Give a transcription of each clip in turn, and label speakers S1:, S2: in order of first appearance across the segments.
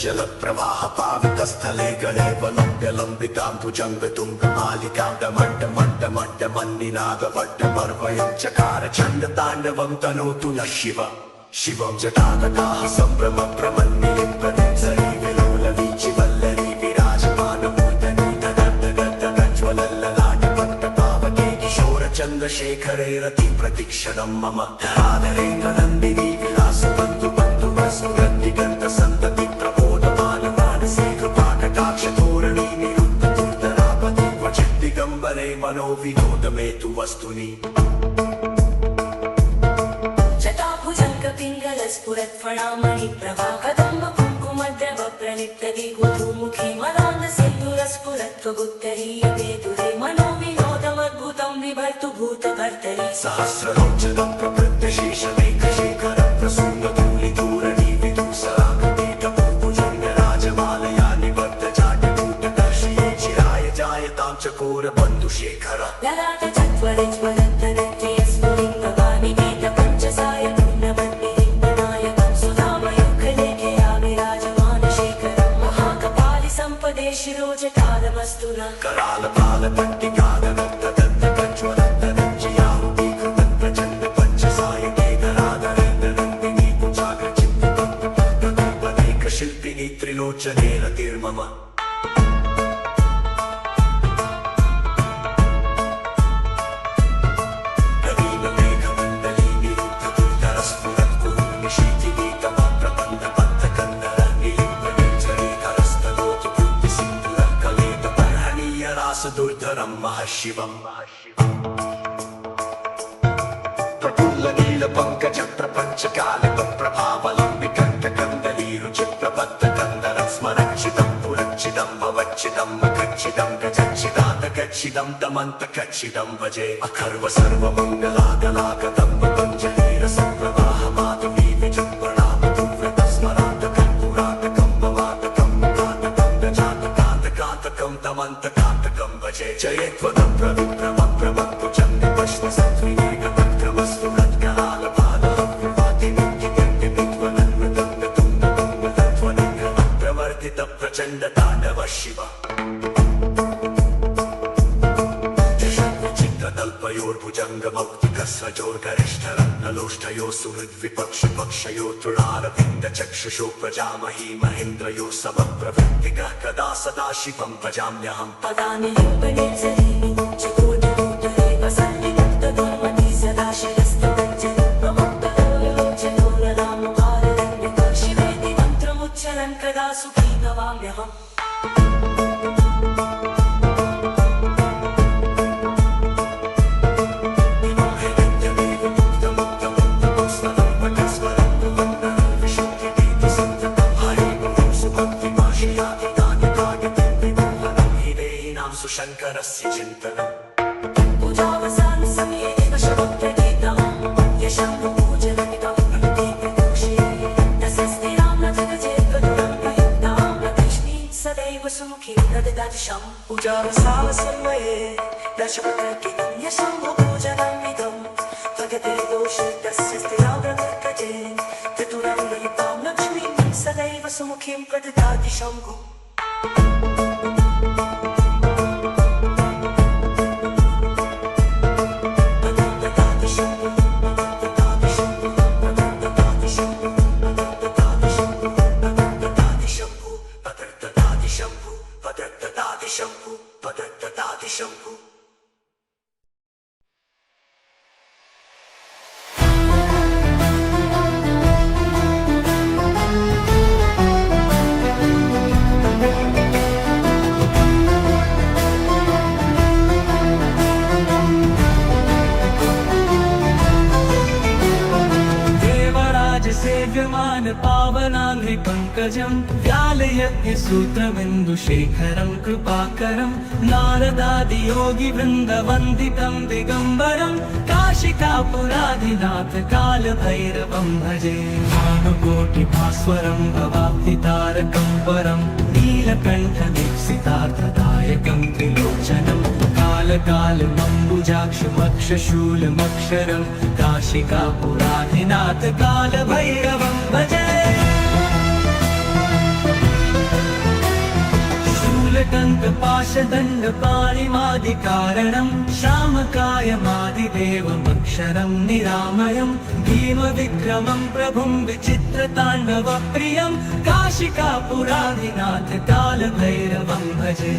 S1: जलप्रवाह पावितस्थले गणेवलम्ब्यलम्बितां भुजङ्गतुङ्गमालिकाण्डमण्डमण्डमण्डमन्निनादवड्डपर्वयं चकार छन्दताण्डवं तनोतु न शिव शिवं जटातकाः सम्भ्रमप्रमन्निलिम्पदिसरी विलोलवीचि वल्लरी विराजमानमूर्धनि दगद्दगद्दगज्ज्वलल्ललाटपट्टपावके किशोरचन्द्रशेखरे रतिप्रतिक्षणं मम आदरेन्द्रनन्दिनी विलासबन्धु बन्धुवसुगन्धिगन्तसन्तति प्रबोधमानमानसे कृपाकटाक्षधोरणी निरुद्धदुर्धरापति क्वचिद्दिगम्बरे मनोविनोदमे तु वस्तुनि
S2: स्फुरत्फणामणि प्रभा कदम्ब कुङ्कुमद्रव प्रणितति गुरुमुखी मदान्ध सिन्दूरस्फुरत्वगुत्तरीयते दुरे मनोविनोदमद्भुतं विभर्तु भूतभर्तरि
S1: सहस्रलोचनं प्रवृत्तशेषमेकशेखरं प्रसूनधूलिधूरणी विदुःसराकटेकपूर्भुजङ्गराजमालया निवर्तजाटकूटकर्षये चिराय जायतां चकोरबन्धुशेखर
S2: ललाटचत्वरज्वलन्तरन्त्ये स्फुलिङ्गवानि वेदपञ्चसाय शिरोजटालमस्तु न
S1: करालपालपट्टिकादगद्दगद्दगज्ज्वलन्तरञ्जयाहुतीकृतं प्रचण्डपञ्चसायके धराधरेन्द्रनन्दिनी कुचाग्रचित्तिपदैकशिल्पिनी त्रिलोचने रतिर्मम दुर्धरं महशिवं प्रफुल्लनीलपङ्कजप्रपञ्चकालकप्रभावलम्बिकण्ठकन्दलीरुचिप्रबद्धकन्दरं स्मरच्छिदं पुरच्छिदं भवच्छिदं मखच्छिदं गजच्छिदान्तकच्छिदं दमन्तकच्छिदं भजे अखर्व सर्वमङ्गलागलागतं पतञ्जलिरसप्रवाहमातुमी विजुम्बणामतुव्रतस्मरान्तकं ममातकं कान्तकं गजातकान्तकान्तकं दमन्तकान्तकं भजे जयत्वदं प्रविप्रमप्रमत्तु चण्डिपश्वसत्त्रिनेकपत्रमस्तु प्रचण्डताण्डव शिव चित्रतल्पयोर्भुजङ्गमौक्तिकस्रजोर्गरिष्ठरत्नलोष्ठयो सुहृद्विपक्षपक्षयो तृणारविन्दचक्षुषो प्रजामही महेन्द्रयो समप्रवृत्तिकः कदा सदा शिवं भजाम्यहम्
S2: पदानि लिम्बनिर्झरीणि चतुर्धरूतरे वसन्निमुक्तदुर्मति सदा शिरस्तदञ्जलि प्रमुक्तलोचनोररामभाररण्यक शिवेति मन्त्रमुच्चरन् कदा सुखी भवाम्यहम्
S1: शङ्करस्य चिन्तनम्
S2: पूजावसान समये शवप्रतीतं यशं पूजनमिदं दीपदोषे दशस्थिरां न जगजेत्पदुरं प्रयुक्तां न कृष्णीं सदैव सुमुखीं दददादिशं पूजावसान समये दशप्रतीतं यशं पूजनमिदं जगजेत्पदोषे दशस्थिरां न जगजेत्पदुरं प्रयुक्तां न कृष्णीं सदैव सुमुखीं दददादिशं
S3: पावनांघ्रि पंकजं व्यालयज्ञ सूत्रबिन्दुशेखरं कृपाकरं नारदादि योगी वृन्दवन्दितं दिगम्बरं काशिकापुराधिनाथ कालभैरवं भजे भानुकोटिभास्वरं भवाब्धितारकं परं नीलकण्ठदीप्सितार्थदायकं त्रिलोचनं कालकालमम्बुजाक्षमक्षशूलमक्षरं काशिकापुराधिनाथ कालभैरवं भजे नीलकण्ठपाशदण्डपाणिमादिकारणं श्यामकायमादिदेवमक्षरं निरामयं भीमविक्रमं प्रभुं विचित्रताण्डवप्रियं काशिकापुराधिनाथ कालभैरवं भजे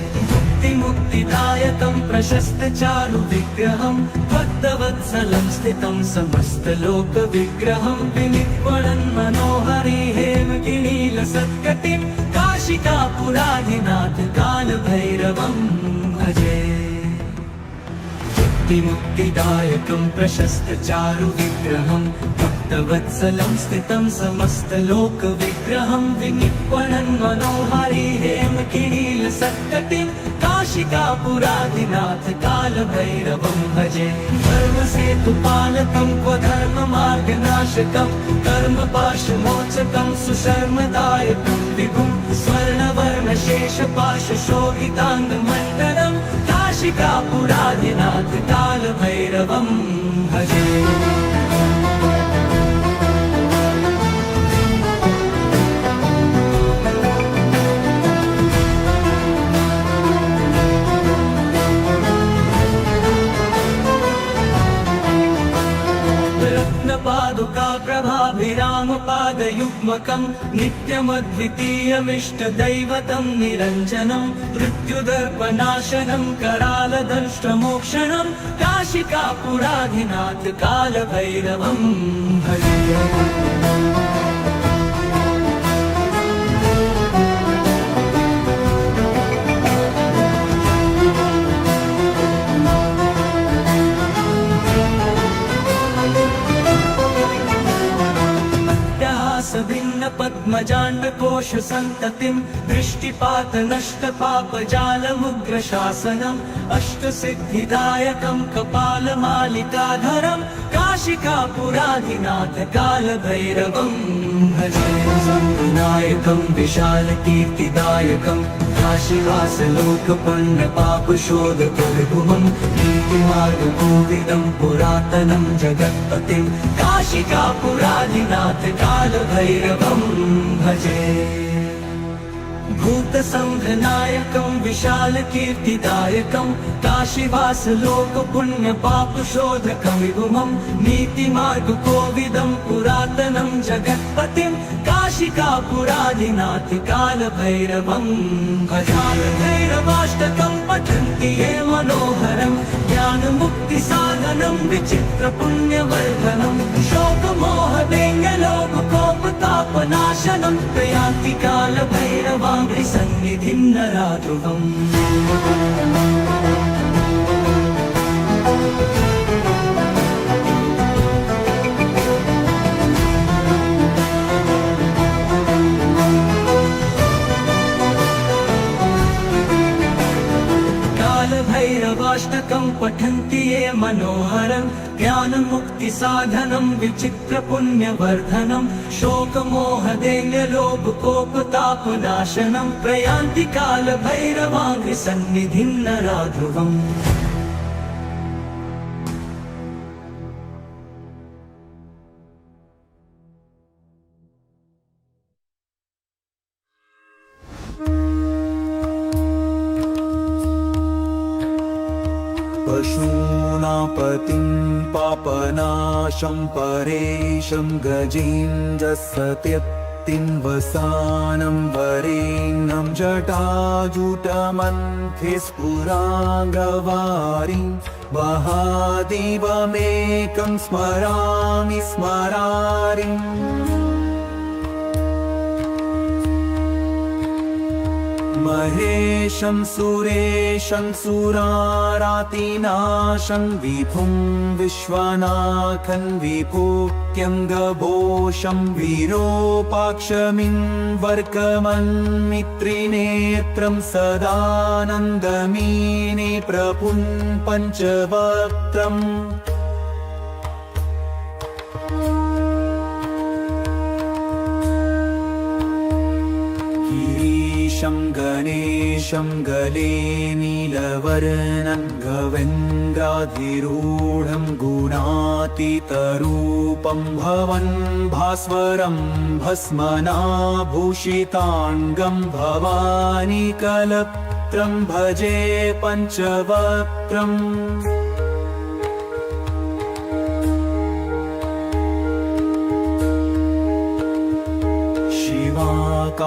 S3: मुक्तिदायकं प्रशस्तचारुविग्रहं भक्तवत्सलं स्थितं समस्तलोकविग्रहं विनिर्मलं मनोहरि हेमगिरीलसत्कटिं काशिकापुराधिनाथ कालभैरवं भजे मुक्तिदायकं प्रशस्तचारुविग्रहं भक्तवत्सलं स्थितं समस्तलोकविग्रहं विनिर्मलं मनोहरि हेमगिरीलसत्कटिं काशिकापुराधिनाथ कालभैरवं भजे धर्मसेतुपालकं क्वधर्ममार्गनाशकं कर्मपाशमोचकं सुशर्मदायकं विभुं स्वर्णवर्णशेषपाशशोभिताङ्गमण्डलं काशिकापुराधिनाथ कालभैरवं भजे रत्नपादुकाप्रभाभिरामपादयुग्मकं नित्यमद्वितीयमिष्टदैवतं निरञ्जनं मृत्युदर्पनाशनं करालदंष्ट्रमोक्षणं काशिकापुराधिनाथ कालभैरवं भजे भिन्न पद्मजाण्डकोश सन्ततिं दृष्टिपात नष्ट पापजालमुग्रशासनम् अष्टसिद्धिदायकं कपालमालिकाधरं काशिकापुराधिनाथ कालभैरवं भजे विनायकं विशालकीर्तिदायकं काशीवासलोकपण्डपापशोधकविभुवं नीतिमार्गकोविदं पुरातनं जगत्पतिं काशिकापुराधिनाथ कालभैरवं भजे भूतसंघनायकं विशालकीर्तिदायकं काशीवासलोकपुण्यपापशोधकं विभुमं नीतिमार्गकोविदं पुरातनं जगत्पतिं काशिकापुराधिनाथ कालभैरवं भजालभैरवाष्टकं पठन्ति ये मनोहरं ज्ञानमुक्तिसाधनं विचित्रपुण्यवर्धनं शोकमोहदेङ्गलोककोपतापनाशनं प्रयान्ति कालभैरवाङ्घ्रि सन्निधिं नराध्रुवम् कालभैरवाष्टकं पठन्ति ये मनोहरं ज्ञानमुक्तिसाधनं विचित्रपुण्यवर्धनं शोकमोहदैन्यलोभकोपतापनाशनं प्रयान्ति कालभैरवाङ्घ्रि सन्निधिं नराध्रुवम्
S4: पशूनापतिं पापनाशं परेशं गजेन्द्रसत्यत्तिं वसानं वरेण्यं जटाजुटमन्थे स्फुराङ्गवारिं महादेवमेकं स्मरामि स्मरारिम् महेशं सुरेशं सुरारातिनाशं विभुं विश्वनाथं विभूत्यङ्गभूषं विरूपाक्षमिन्वर्कमन्मित्रिनेत्रं सदानन्दमीने प्रभुं पञ्चवक्त्रम् गणेशं गले नीलवर्णं गवेन्द्राधिरूढं गुणातीतरूपं भवन् भास्वरं भस्मनाभूषिताङ्गं भवानी पञ्चवक्त्रं भजे पञ्चवक्त्रम्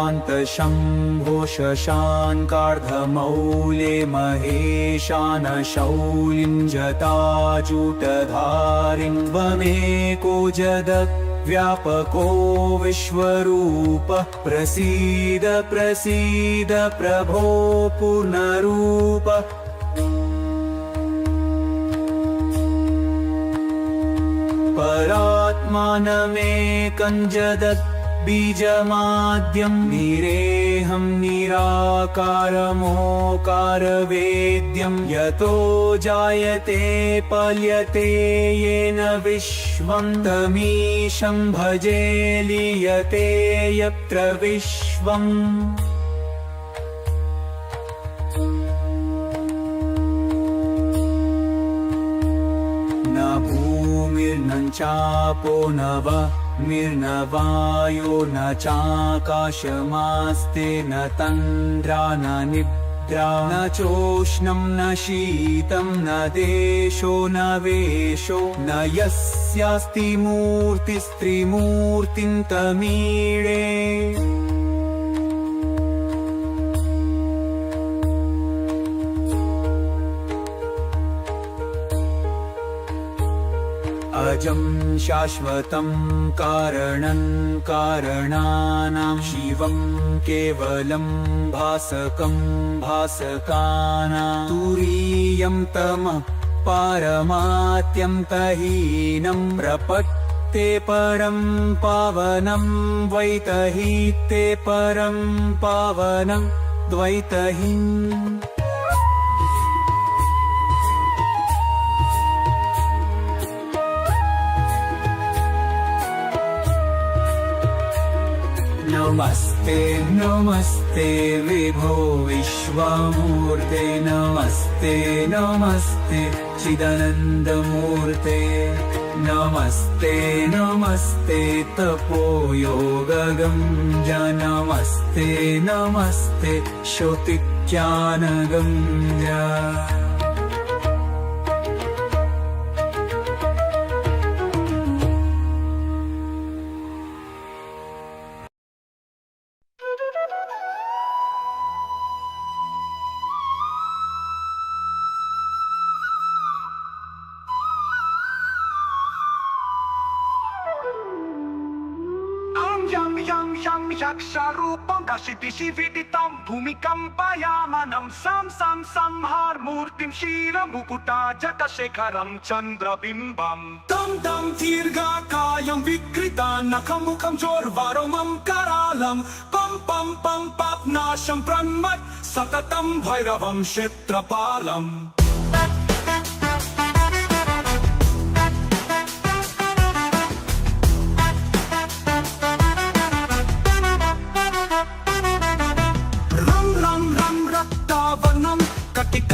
S4: शिवाकान्तशम्भो शशाङ्कार्धमौले महेशान शौलिं जटाजूटधारिं त्वमेको जगद्व्यापको विश्वरूपः प्रसीद प्रसीद प्रभो पूर्णरूप परात्मानमेकं जगत् बीजमाद्यं निरेहं निराकारमोकारवेद्यं यतो जायते पल्यते येन विश्वं तमीशं भजे लीयते यत्र विश्वम् न भूमिर्न चापो न वह्निर्न वायो न चाकाशमास्ते न तन्द्रा न निद्रा न चोष्णं न शीतं न देशो न वेशो न यस्यास्ति मूर्तिस्त्रिमूर्तिं तमीळे अजं शाश्वतं कारणं कारणानां शिवं केवलं भासकं भासकानां तुरीयं तमः पारमात्यं तहीनं प्रपत्ते परं पावनं द्वैतहीते परं पावनं द्वैतहीम् नमस्ते नमस्ते विभो विश्वमूर्ते नमस्ते नमस्ते चिदानन्दमूर्ते नमस्ते नमस्ते तपोयोगगं नमस्ते नमस्ते श्रुतिज्ञानगं
S5: Shaksharupam Kashitividitam Bhumikampayamanam Sam Samharmurtim Shira Mukuta Jakashekaram Chandrabimbam Tam Tam Tirgakayam Vikrita Nakamukam Jorvaromam Karalam Pam Pam Pam Papnasham Pranmat Satatam Bhairavam Kshetrapalam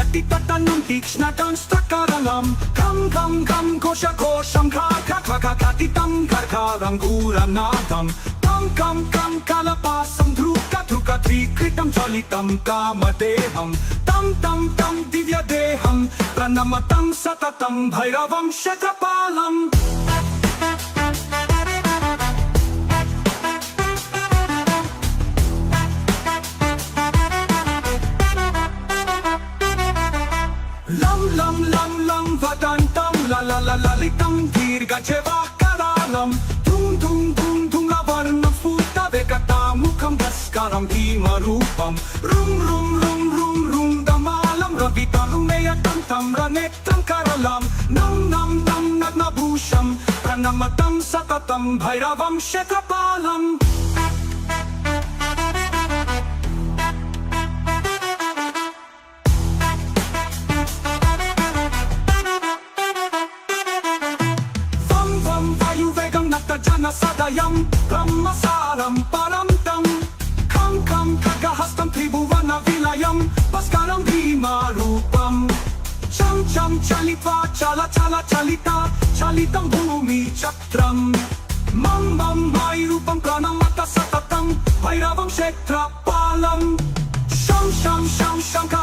S5: Kati tatanam tikshnatam stakaranam Kam kam kam kosha kosham kaka kaka katitam karkaram guranadam Kam kam kam kalapasam dhruka dhruka trikritam jalitam kamadeham Tam tam tam divya deham pranamatam satatam bhairavam kshetrapalam Vadantam la la la lalitam dirga jevakaralam Tum tum tum tum lavarnam futa vekatamukam daskaram bhimarupam Rum rum rum rum rum damalam ravitanumeyam tam ranektam karalam Nam nam nam nadnabhusham pranamatam satatam bhairavam kshetrapalam Jana sadayam brahmasaram paramtam Kam kam kagahastam tribhuvana vilayam Bhaskaram bhimarupam Cham cham chalitva chala chala chalita Chalitam bhumi chakram Mam mam mairupam pranamata satatam Bhairavam kshetrapalam Sham sham sham shankha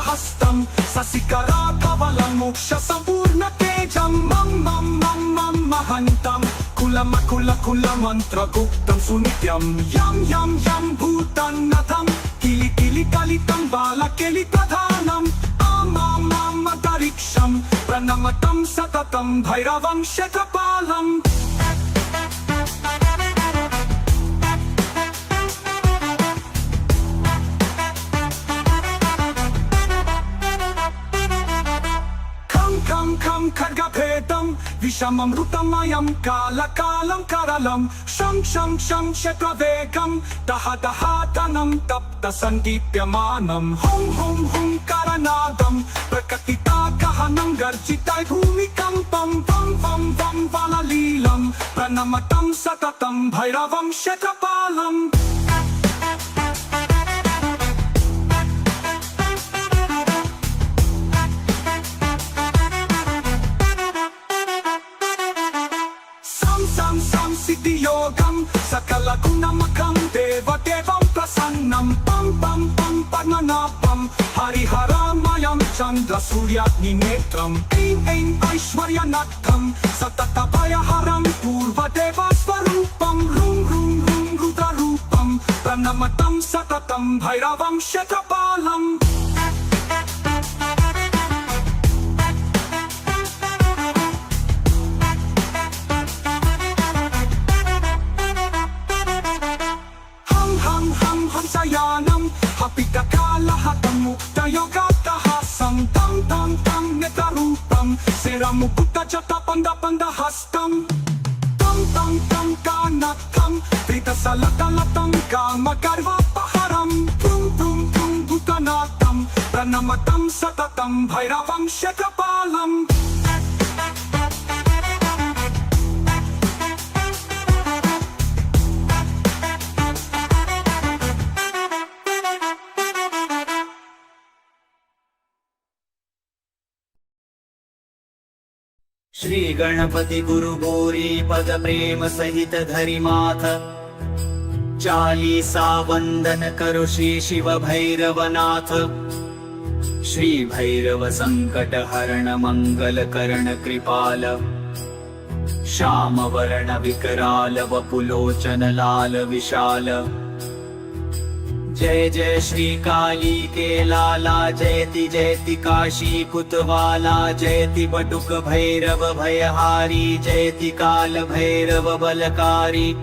S5: ससिकरा कवलं मोक्ष संपूर्ण तेजं मम मम मम मम महन्तं कुलमकुलकुलमन्त्रगुप्तं सुनित्यं यं यं यं भूतन्नथं किलि किलि कलितं बालकेलिप्रधानम् आमामामन्तरिक्षं प्रणमतं सततं भैरवं शतपालम् खं खड्गभेदं विषममृतमयं कालकालं करलं शं शं शं शतवेगं दह दहातनं तप्तसन्दीप्यमानं हुं हुं हुं करनादं प्रकटितागहनं गर्जितै भूमिकम्पं वं वं वं वललीलं प्रणमतं सततं भैरवं शतपालम् सिद्धियोगं सकलगुणमखं देवदेवं प्रसन्नं पं पं पं पद्मनाभं हरिहरमयं चन्द्रसूर्याग्निनेत्रम् ऐं ऐं ऐश्वर्यनद्धं सततभयहरं पूर्वदेवस्वरूपं रुं रुं रुं रुद्ररूपं प्रणमतं सततं भैरवं शतपालम् हंसयानं हपितकालहतं मुक्तयोगाट्टहासं तं तं तं नेत्ररूपं शिरमुकुटजटपन्दपन्दहस्तं तं तं तं कानद्धं प्रीतसलतलतं कामगर्वापहरं प्रुं प्रुं प्रुं भूतनाथं प्रणमतं सततं भैरवं शतपालम्
S3: श्री गणपति गुरु गौरी पद प्रेम सहित धरि माथ चालीसा वंदन करो श्री शिव भैरवनाथ श्री भैरव संकट हरण मंगल करण कृपाल श्याम वर्ण विकराल वपुलोचन लाल विशाल जय जय श्री काली के लाला जयति जयति काशी कुतवाला जयति बटुक भैरव भयहारी जयति काल भैरव बलकारी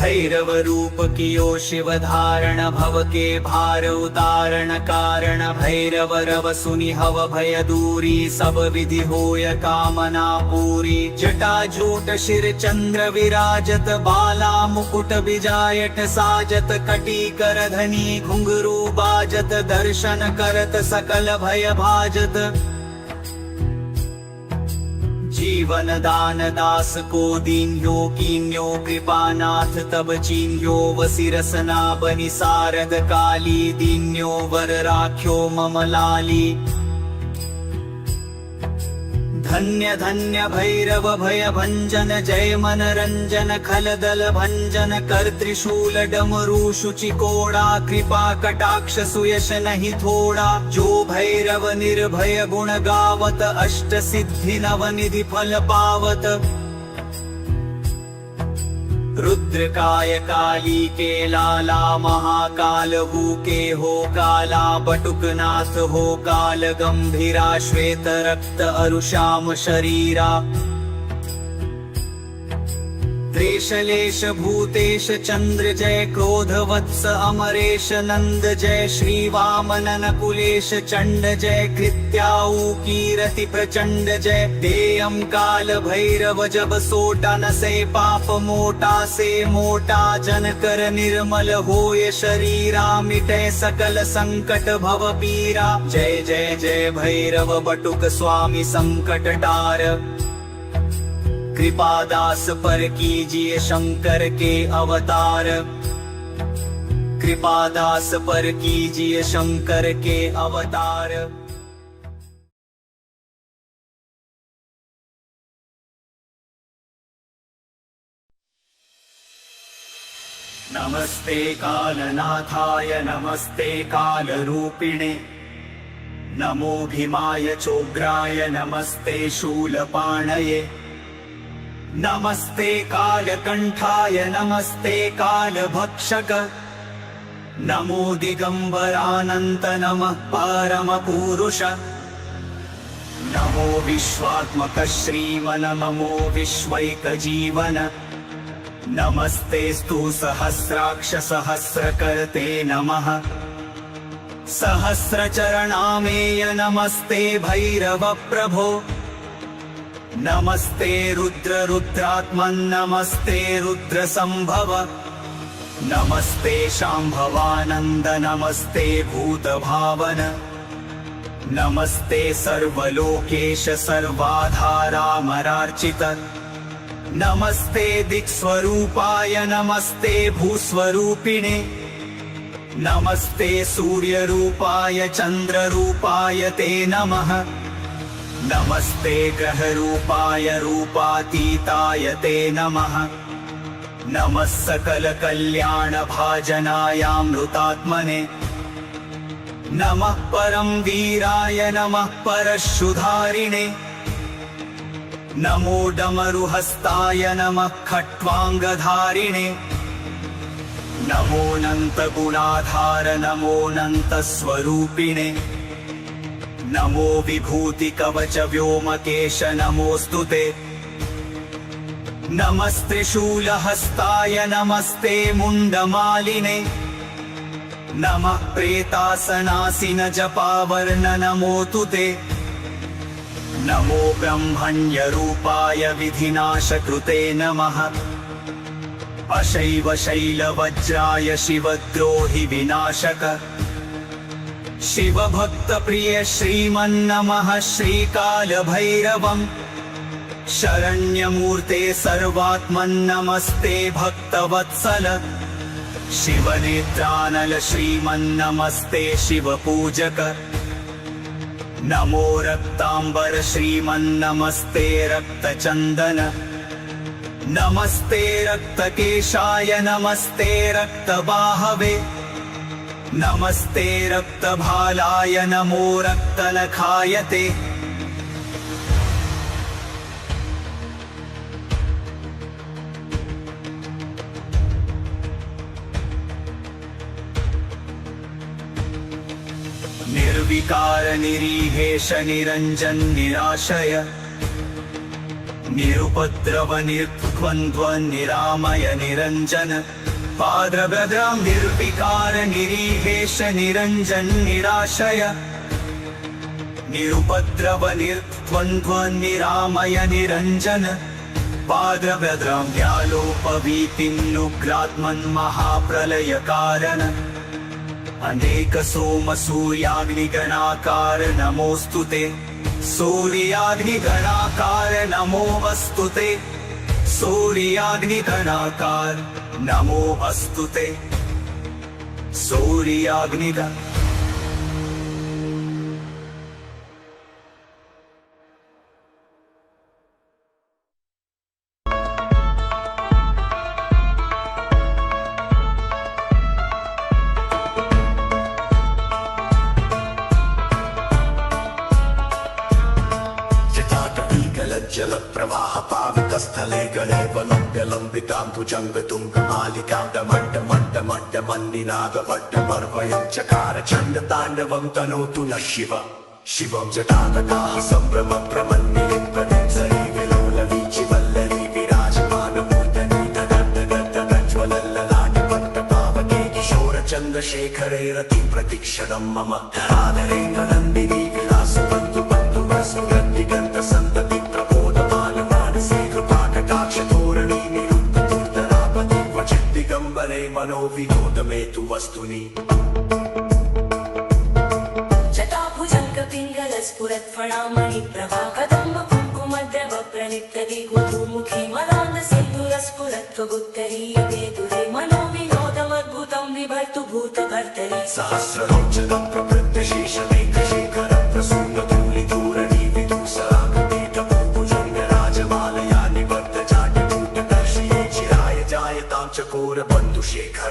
S3: भैरव रूप कियो शिव धारण भव के भार उतारण कारण भैरव रव सुनि हव भय दूरी सब विधि होय कामना पूरी जटा जूट शिर चंद्र विराजत बाला मुकुट बिजायट साजत कटी कर धनी घुंघरू बाजत दर्शन करत सकल भय भाजत जीवन दान दास को दीन्यो कीन्यो कृपानाथ तब चीन्यो वसिरसना बनि सारद काली दीन्यो वर राख्यो मम लाली धन्य धन्य भैरव भय भंजन जय मन रंजन खलदल भंजन कर त्रिशूल डमरू शुचि कोड़ा कृपा कटाक्ष सुयश नहीं थोड़ा जो भैरव निर्भय गुण गावत अष्ट सिद्धि नव निधि फल पावत रुद्रकाय काली के लाला महाकाल के हो काला बटुकनाथ हो काल गंभीरा श्वेत रक्त अरुश्याम शरीरा त्रेशलेश भूतेश चंद्र जय क्रोध वत्स अमरेश नंद जय श्री वामनन कुलेश चंड जय कृत्याऊ कीरति प्रचंड जय देयम काल भैरव जब सोटा न से पाप मोटा से मोटा जन कर निर्मल होय शरीरा मिटे सकल संकट भव पीरा जय जय जय भैरव बटुक स्वामी संकट टार कृपादास पर कीजिए शंकर के अवतार कृपादास पर कीजिए शंकर के अवतार नमस्ते कालनाथाय नमस्ते कालरूपिणे नमो भीमाय चोग्राय नमस्ते शूलपाणये नमस्ते कालकण्ठाय नमस्ते कालभक्षक नमो दिगम्बरानन्त नमः परमपुरुष नमो विश्वात्मक श्रीमन नमो विश्वैकजीवन नमस्तेस्तु सहस्राक्ष सहस्रकर्ते नमः सहस्रचरणामेय नमस्ते भैरव प्रभो नमस्ते रुद्र रुद्रात्मन् नमस्ते रुद्र संभव नमस्ते शाम्भवानन्द नमस्ते भूतभावन नमस्ते सर्वलोकेश सर्वाधारामरार्चित नमस्ते दिक्स्वरूपाय नमस्ते भूस्वरूपिणे नमस्ते सूर्यरूपाय चन्द्ररूपाय ते नमः नमस्ते ग्रहरूपाय रूपातीताय ते नमः नमः सकलकल्याणभाजनायामृतात्मने नमः परम वीराय नमः परशुधारिणे नमो डमरुहस्ताय नमः खट्वाङ्गधारिणे नमोऽनन्तगुणाधार नमोऽनन्तस्वरूपिणे नमो विभूतिकवच व्योमकेश नमोऽस्तु ते नमस्त्रिशूलहस्ताय नमस्ते मुण्डमालिने नमः प्रेतासनासिन जपावर्ण नमोऽस्तु ते नमो ब्रह्मण्यरूपाय विधिनाशकृते नमः अशैव शैलवज्राय शिवद्रोहि विनाशक शिवभक्तप्रिय श्रीमन्नमः श्रीकालभैरवम् शरण्यमूर्ते सर्वात्मन्नमस्ते भक्तवत्सल शिवनेत्रानल श्रीमन्नमस्ते शिवपूजक नमो रक्तांबर श्रीमन्नमस्ते रक्तचन्दन नमस्ते रक्तकेशाय नमस्ते रक्तबाहवे नमस्ते रक्तभालाय नमो रक्तनखाय ते निर्विकार निरीहेश निरञ्जन निराशय निरुपद्रव निर्द्वन्द्व निरामय निरञ्जन पादभद्रां निर्विकार निरीहेश निरञ्जन निराशय निरुपद्रव निर्द्वन्द्व निरामय निरञ्जन पादभद्रां व्यालोपवीतिन्नुग्रात्मन् महाप्रलयकारण अनेक सोम सूर्याग्निगणाकार नमोऽस्तु ते सूर्याग्निगणाकार नमोऽस्तु ते सूर्याग्निगणाकार नमोऽस्तु ते सूर्याग्निगण
S1: जल प्रवाह पावितस्थले गणे वलम्ब्यलम्बितां भुजङ्गतुङ्गमालिकां डमड्डमड्डमड्डमन्निनादवड्डमर्वयं चकार चण्डताण्डवं तनोतु नः शिव शिवं जटातकाः सम्भ्रमप्रमन्निलिप्तनिर्झरी विलोलवीचिवल्लरी विराजमानमूर्धनि तदड्डगड्डगड्डगज्ज्वलल्ललाटिपट्टपावके किशोरचन्द्रशेखरे रतिप्रतिक्षणं मम आदरेन्द्रनन्दिनी विलासबन्धु बन्धुवसुरद्दिगन्तसन्तति मनोविनोदमेतु वस्तुनि
S2: जटाभुजङ्गपिङ्गलस्फुरत्फणामणि प्रभा कदम्ब कुङ्कुमद्रव प्रणितति गुरुमुखी मदान्द सिन्धुरस्फुरत्वगुत्तरीयते दुरे मनोविनोदमद्भुतं विभर्तु भूतभर्तरि
S1: सहस्रलोचनं प्रवृत्तशेषमेकशेखर प्रसूनधूलिधूरणि विदुसरागतीतभुजङ्गराजमालया निवर्तजाट्यकूटदर्शये चिराय जायतां चकोरबन्धुशेखर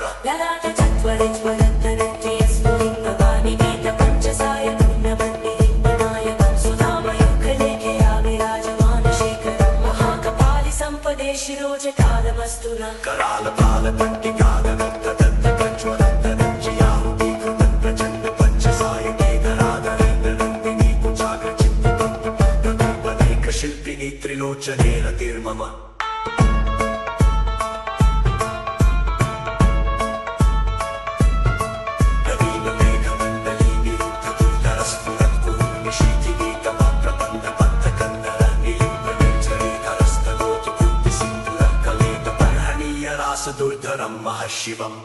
S1: कराल बाल प्रचंड पंचसायके धराधरेन्द्रनन्दिनी कुचाग्र चित्तनेक शिल्पिनी त्रिलोचने रतिर्मम दुर्धरं महशिवम्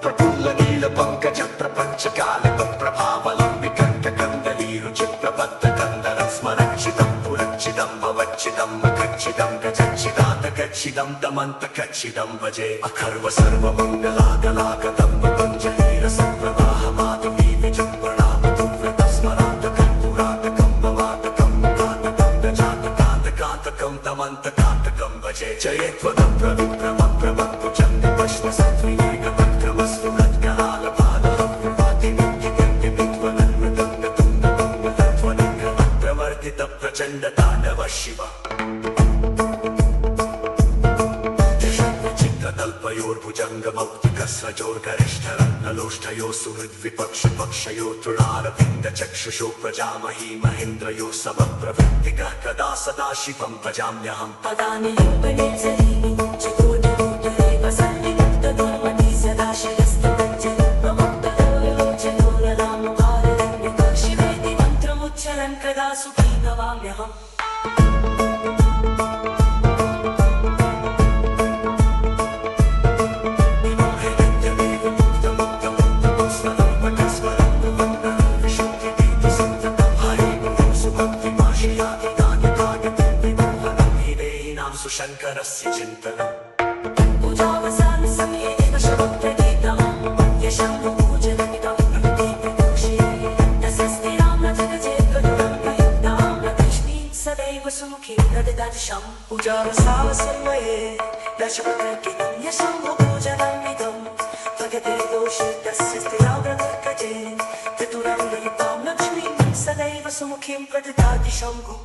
S1: प्रफुल्ल नील पंकज प्रपंच कालिक प्रभावलं विकण्ठकन्दलीरुचिप्रबद्ध कन्दरं स्मरक्षितं पुरक्षितं भवच्छिदं मखच्छिदं गजच्छिदात गच्छिदं दमन्त कच्छिदं भजे अखर्व सर्वमङ्गलागलागतं पतञ्जलीर संप्रवाह माधवी विजृम्भणावधूव्रत स्मरान्तकं पुरातकं भवातकं कातकं गजातकान्तकान्तकं दमन्तकान्तकं भजे जयत्वदं प्रविक्रमं प्रभक्तु चन्द्र पश्व सत्त्वैकपत्रमस्तु रत्करालपादं प्रवर्तित प्रचण्ड ताण्डव शिव चित्रतल्पयोर्भुजङ्गमौक्तिकस्रजोर्गरिष्ठरत्नलोष्ठयो सुहृद्विपक्षपक्षयो तृणारविन्द चक्षुषो प्रजामही महेन्द्रयो समप्रवृत्तिकः कदा सदा शिवं भजाम्यहम्
S2: पदानि लिम्बनिर्झरीणि चतुर्दरूतरे वसन्ति मुक्तदुर्मति सदाशिरस्तदज्जलोपमुक्तलोचनोररामभाररण्यक शिवेति मन्त्रमुच्चरन् कदा सुखी भवाम्यहम्
S1: शङ्करस्य चिन्तनम्
S2: पूजावसान समये दशवक्त्रगीतं यशम्भुपूजनमिदं दीपदोषे तस्यस्तिरां न जगजेत्कदुरं प्रयुक्तां लक्ष्मीं सदैव सुमुखीं ददर्शम् पूजावसान समये दशवक्त्रगीतं यशम्भुपूजनमिदं भगते दोषे तस्यस्तिरां प्रदर्कजे चतुरं प्रयुक्तां लक्ष्मीं सदैव सुमुखीं प्रददाति शम्भु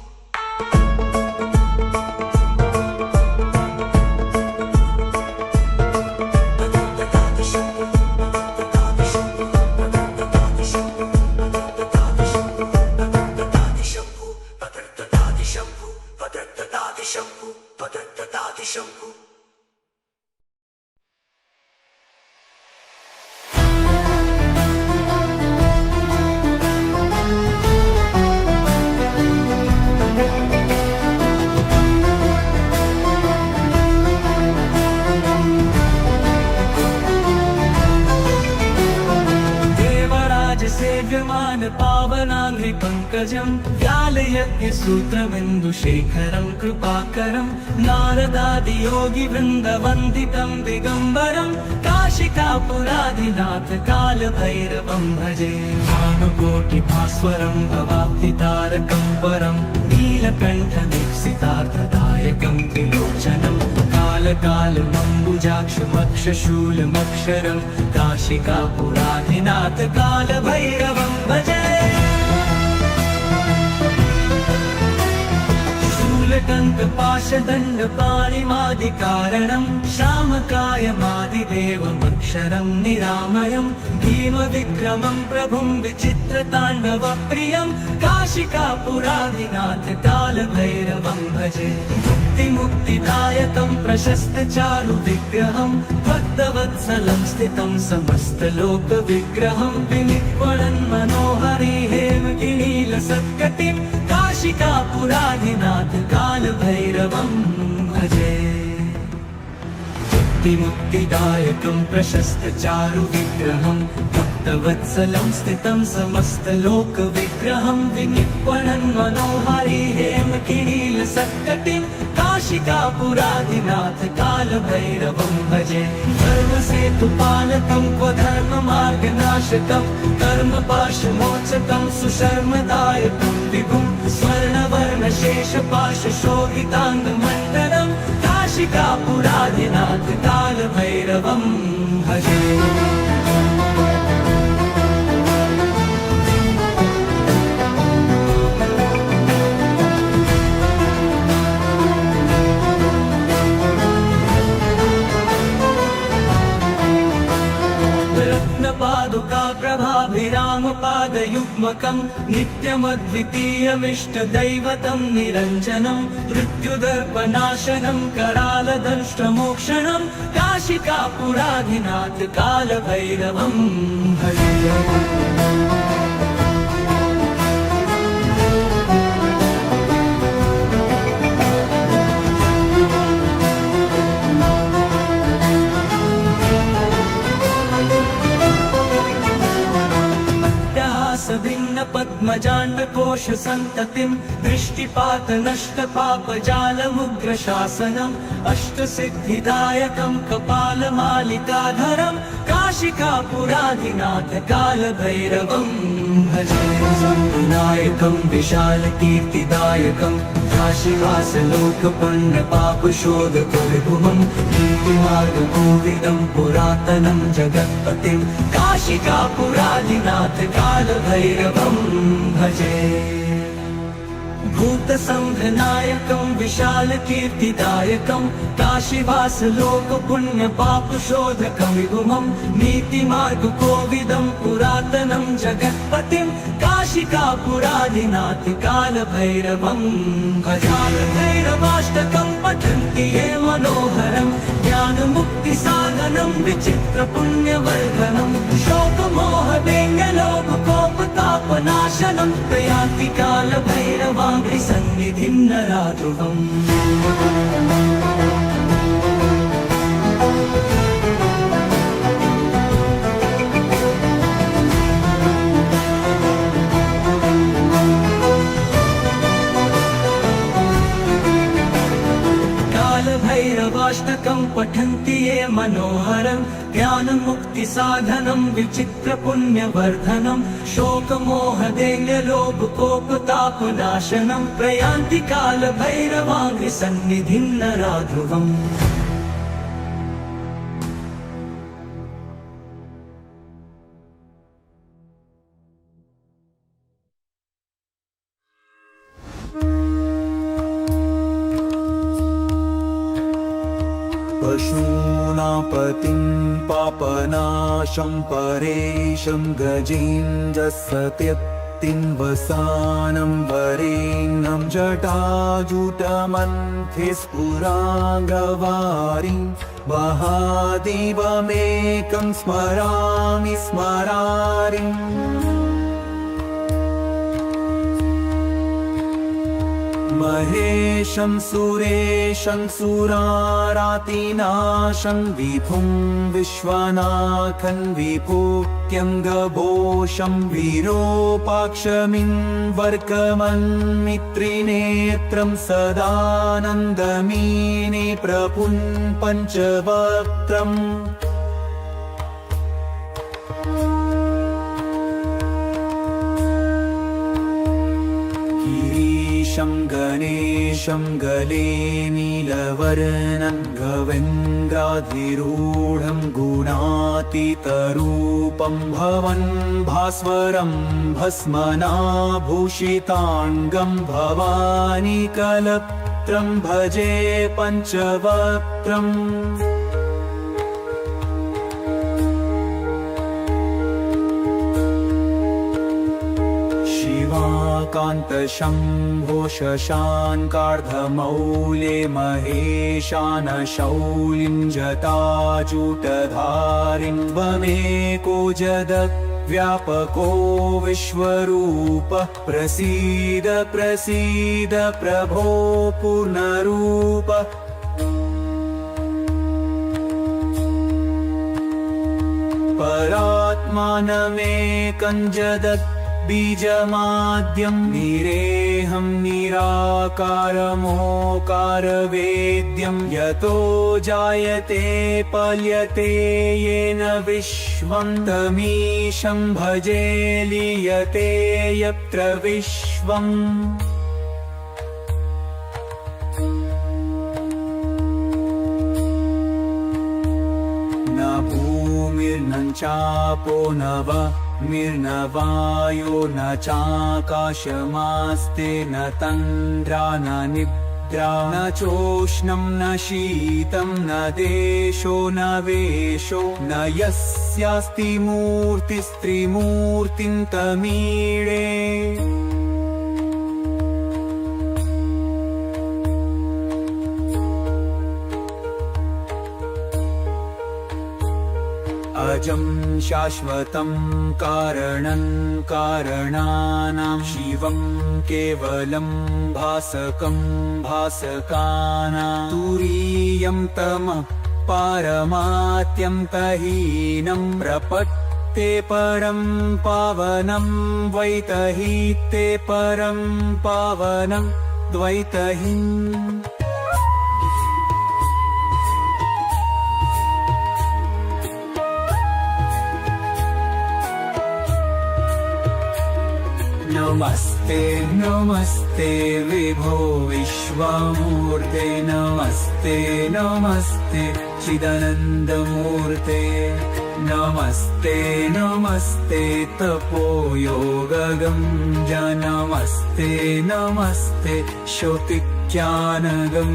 S4: सेव्यमान पावनाङ्घ्रि पंकजं व्यालयज्ञसूत्रबिन्दुशेखरं कृपाकरं नारदादियोगिवृन्दवन्दितं दिगम्बरं काशिकापुराधिनाथ कालभैरवं भजे भानुकोटिभास्वरं भवाब्धितारकं परं नीलकण्ठदीप्सितार्थदायकं त्रिलोचनं कालकालमम्बुजाक्षमक्षशूलमक्षरं काशिकापुराधिनाथ कालभैरवं भजे शूलटङ्कपाशदण्डपाणिमादिकारणं श्यामकायमादिदेवमक्षरं निरामयं भीमविक्रमं प्रभुं विचित्रताण्डवप्रियं काशिकापुराधिनाथ कालभैरवं भजे मुक्तिदायकं प्रशस्तचारु विग्रहं भक्तवत्सलं स्थितं समस्तलोकविग्रहं विनिक्वणन् मनोहरि हेमगिरीलसत्कटिं काशिकापुराधिनाथ कालभैरवं भजे मुक्तिदायकं प्रशस्तचारु विग्रहं भक्तवत्सलं स्थितं समस्तलोकविग्रहं विनिक्वणन् मनोहरि हेमकिरीलसत्कटिं काशिकापुराधिनाथ कालभैरवं भजे धर्मसेतुपालकं क्वधर्ममार्गनाशकं कर्मपाशमोचकं सुशर्मदायकं विभुं स्वर्णवर्णशेषपाशशोभिताङ्गमण्डलं काशिकापुराधिनाथ कालभैरवं भजे
S3: रत्नपादुका प्रभाभिरामपादयुग्मकं नित्यमद्वितीयमिष्टदैवतं निरञ्जनं मृत्युदर्पनाशनं करालदंष्ट्रमोक्षणं काशिकापुराधिनाथ कालभैरवं भजे। भिन्न पद्मजाण्डकोश सन्ततिं दृष्टिपात नष्ट पापजालमुग्रशासनम् अष्टसिद्धिदायकं कपालमालिकाधरं काशिकापुराधिनाथ कालभैरवं भजे। विनायकं विशालकीर्तिदायकं काशीवासलोकपन्नपापशोधकविभुवं नीतिमार्गकोविदं पुरातनं जगत्पतिं काशिकापुराधिनाथ कालभैरवं भजे। भूतसंघनायकं विशालकीर्तिदायकं काशीवासलोकपुण्यपापशोधकं विभुवं नीतिमार्गकोविदं पुरातनं जगत्पतिं काशिकापुराधिनाथ कालभैरवं भजालभैरवाष्टकं पठन्ति ये मनोहरं ज्ञानमुक्तिसाधनं विचित्रपुण्यवर्धनं शोकमोहदेङ्गलोभकोपतापनाशनं प्रयान्ति कालभैरवाङ्घ्रिसन्निधिं नराध्रुवम्। कालभैरवाष्टकं पठन्ति ये मनोहरं ज्ञानमुक्तिसाधनं विचित्रपुण्यवर्धनं शोकमोहदैन्यलोभकोपतापनाशनं प्रयान्ति कालभैरवाङ्घ्रिसन्निधिं नराध्रुवम्।
S4: पशूनापतिं पापनाशं परेशं गजेन्द्रसत्यक्तिं वसानं वरेण्यं जटाजूटमन्थिस्फुराङ्गवारिं महादेवमेकं स्मरामि स्मरारिम्। महेशं सुरेशं सुरारातिनाशं विभुं विश्वनाथं विभूत्यङ्गभूषं विरूपाक्षमिन्वर्कमन्मित्रिनेत्रं सदानन्दमीने प्रपुं पञ्चवक्त्रम्। गणेशं गले नीलवर्णं गवेन्द्राधिरूढं गुणातीतरूपं भवन् भास्वरं भस्मनाभूषिताङ्गं भवानी कलत्रं भजे पञ्चवक्त्रम्। कान्तशम्भो शशाङ्कार्धमौले महेशानशौलिं जटाजूटधारिं त्वमेको जगद्व्यापको विश्वरूपः प्रसीद प्रसीद प्रभो पूर्णरूप। परात्मानमेकं जगत् बीजमाद्यं निरेहं निराकारमोकारवेद्यं यतो जायते पल्यते येन विश्वं तमीशं भजे लीयते यत्र विश्वम्। न भूमिर्न चापो न मिर्नवायो न चाकाशमास्ते न तन्द्रा न निद्रा न चोष्णं न शीतं न देशो न वेशो न यस्यास्ति मूर्तिस्त्रिमूर्तिं तमीळे अजं शाश्वतं कारणं कारणानां शिवं केवलं भासकं भासकानां तुरीयं तमः पारमात्यन्तहीनं प्रपत्ते परं पावनं द्वैतहीते परं पावनं द्वैतहीम् नमस्ते नमस्ते विभो विश्वमूर्ते नमस्ते नमस्ते चिदानन्दमूर्ते नमस्ते नमस्ते तपोयोगगं नमस्ते नमस्ते श्रुतिज्ञानगं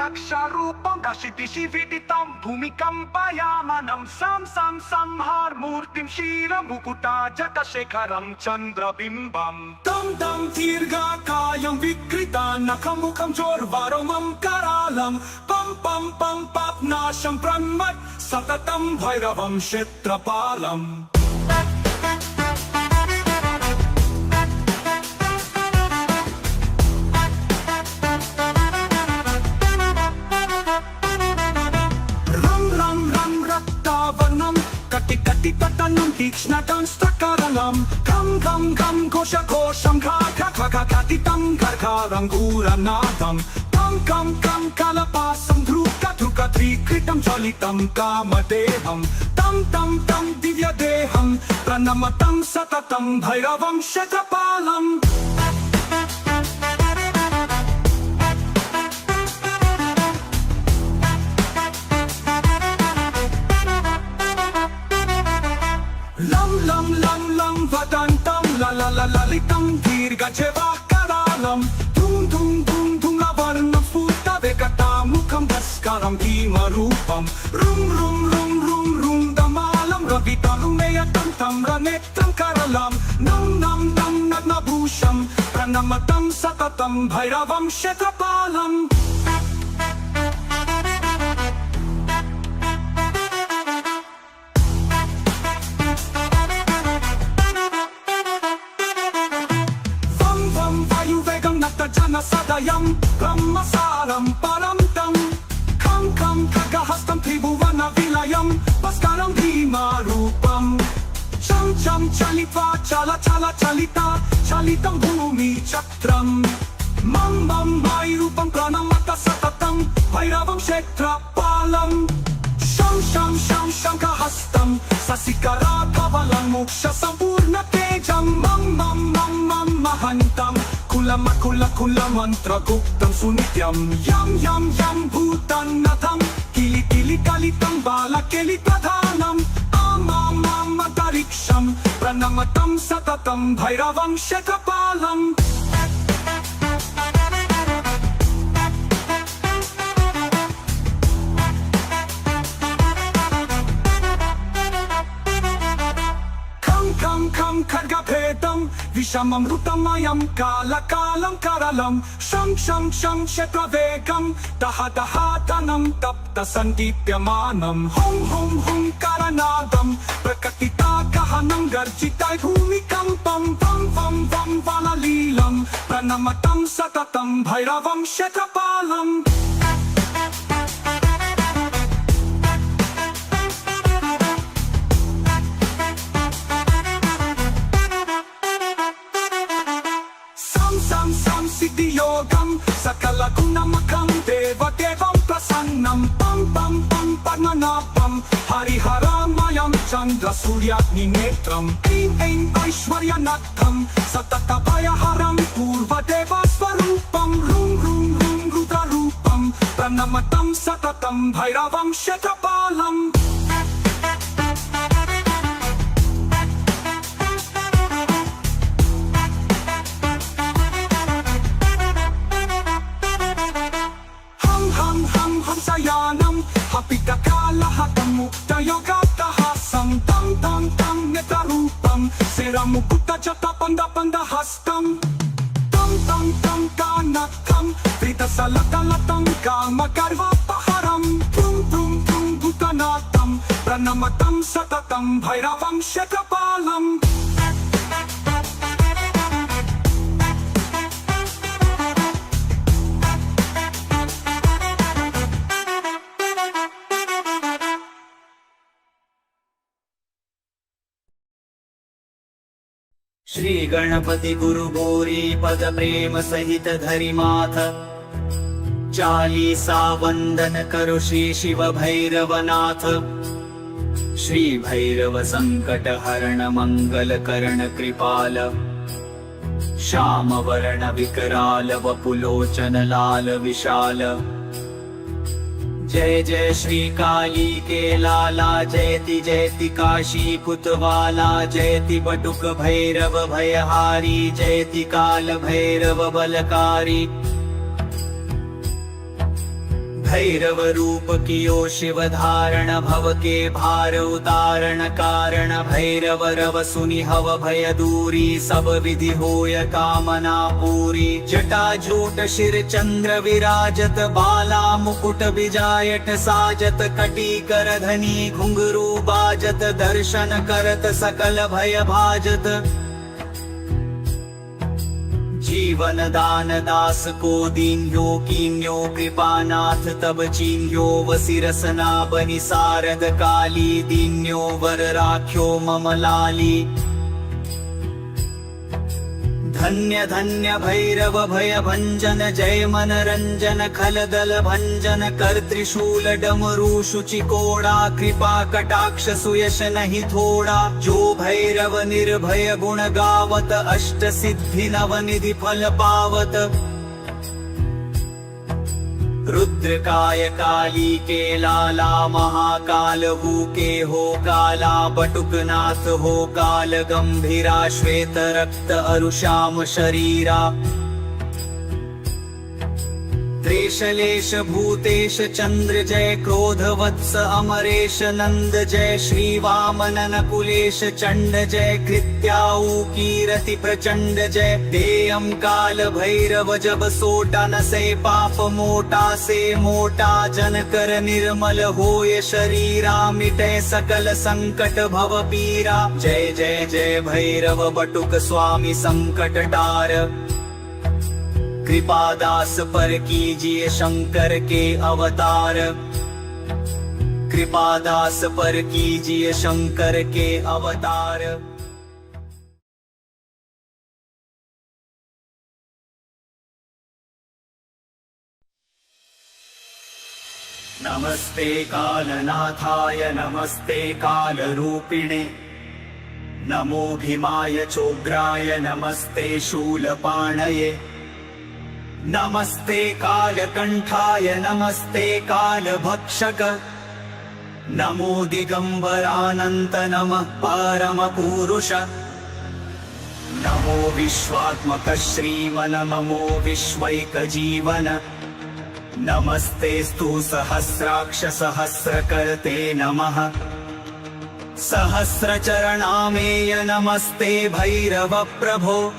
S5: Yaksharupam Kashidishividitam Bhumikam Payamanam Sam Samhar Murtim Shira Mukuta Jakashekaram Chandrabimbam Tam Dirga Kayam Vikrita Nakamukham Jorvaromam Karalam Pam Papnasham Brahmat Satatam Bhairavam Kshetrapalam Kati tatanam tikshnatam stakaranam Kam kosham katitam karkaram guranadam Kam kalapasam dhruka trikritam jalitam kamadeham Tam divyadeham pranamatam satatam bhairavam kshetrapalam Lam vadantam lalitam dirga jevakaralam Tum lavarnam futa vekatamukham bhaskaram bhimarupam Rum damalam ravitalumeyam tamranetram karalam Nam nabhusham pranamatam satatam bhairavam kshetrapalam Jana sadayam brahmasaram paramtam Kam kagahastam tribhuvana vilayam Bhaskaram bhimarupam Cham chalitva chalita Chalitam bhumi chakram Mam mayurupam pranamata satatam Bhairavam kshetrapalam Sham kahastam Sasikara kavalam Moksha sampurna tejam Mam mahantam Kula mantra guptam sunityam Yam bhutanatham Kili kalitam bala keli pradhanam Amatariksham pranamatam satatam bhairavam kshetrapalam Kam kargapedam Vishamamrutamayam Kalakalam karalam Sham kshetravegam Dahatanam tapta sandipyamanam Hum karanadam Prakatita kahanam garjitai bhumikampam Vam valalilam Pranamatam satatam bhairavam kshetrapalam Siddhiyogam Sakala gunamakam Devam prasannam Pam padmanabam Hari चंद्र सूर्याग्नि नेत्रम ऐं ऐं ऐश्वर्यनाथम सतत भयहरं पूर्वदेव स्वरूपम room room room रुद्ररूपम प्रणमतं सततं भैरवं क्षेत्रपालम् हंसयानं हपितकालहतं मुक्तयोगाट्टहासं तं तं तं नेत्ररूपं शिरमुकुटजटपन्दपन्दहस्तं तं तं तं कानकं वृतसलकलतं कामगर्वापहरं प्रुं प्रुं प्रुं भूतनाथं प्रणमतं सततं भैरवं क्षेत्रपालम्
S3: श्री गणपति गुरु गौरी पद प्रेम सहित धरि माथ चालीसा वंदन करो श्री शिव भैरवनाथ। श्री भैरव संकट हरण मंगल करण कृपाल श्याम वर्ण विकराल वपुलोचन लाल विशाल। जय जय श्री काली के लाला जयति जयति काशी कुतवाला जयति बटुक भैरव भयहारी जयति काल भैरव बलकारी। भैरव रूप कियो शिव धारण भव के भार उतारण कारण भैरव रव सुनि हव भय दूरी सब विधि होय कामना पूरी। जटा झूट शिर चंद्र विराजत बाला मुकुट बिजायट साजत कटी कर धनी घुंघरू बाजत दर्शन करत सकल भय भाजत। जीवन दान दास को दीन्यो कीन्यो कृपानाथ तब चीन्यो वसी रसना बनि सारद काली दीन्यो वर राख्यो मम लाली। धन्य धन्य भैरव भय भंजन जय मन रंजन खल दल भंजन कर त्रिशूल डमरू शुचि कोड़ा कृपा कटाक्ष सुयश नहीं थोड़ा। जो भैरव निर्भय गुण गावत अष्ट सिद्धि नवनिधि फल पावत। रुद्रकाय काली के लाला महाकाल हु के हो काला बटुकनाथ हो काल गंभीरा श्वेत रक्त अरुश्याम शरीरा। त्रेशलेश भूतेश चंद्र जय क्रोध वत्स अमरेश नंद जय श्री वामनन कुलेश चंड जय कृत्याऊ कीरति प्रचंड जय। देयम काल भैरव जब सोटा न से पाप मोटा से मोटा जन कर निर्मल होय शरीरा मिटे सकल संकट भव पीरा। जय जय जय भैरव बटुक स्वामी संकट टार कृपादास पर कीजिए शंकर के अवतार। कृपादास पर कीजिए शंकर के अवतार। नमस्ते कालनाथाय नमस्ते कालरूपिणे नमो भीमाय चोग्राय नमस्ते शूलपाणये। नमस्ते कालकंठाय नमस्ते कालभक्षक नमो दिगंबरानंत नमः परमपुरुष। नमो विश्वात्मक श्रीवन नमो विश्वैकजीवन। नमस्तेस्तु सहस्राक्ष सहस्रकर्ते नमः। सहस्रचरणामेय नमस्ते भैरव प्रभो।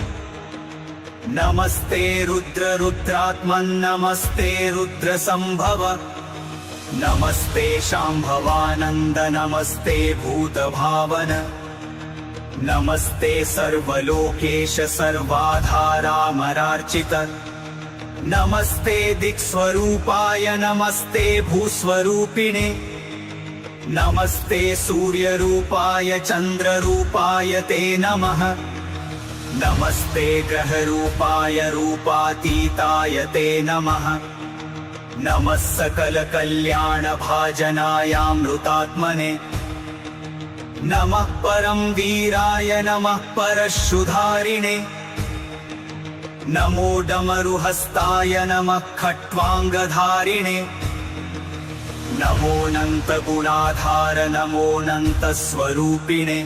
S3: नमस्ते रुद्र रुद्रात्मन् नमस्ते रुद्र संभव। नमस्ते शांभवानंद नमस्ते भूत भावन। नमस्ते सर्वलोकेश सर्वाधारामरार्चित। नमस्ते दिक्स्वरूपाय नमस्ते भूस्वरूपिणे। नमस्ते सूर्यरूपाय चंद्ररूपाय ते नमः। नमस्ते ग्रहरूपाय रूपातीताय ते नमः। नमः सकल कल्याण भाजनायामृतात्मने। नमः परम वीराय नमः परशुधारिणे नमो डमरुहस्ताय नमः खट्वांगधारिणे नमोऽनंत गुणाधार नमोऽनंत स्वरूपिणे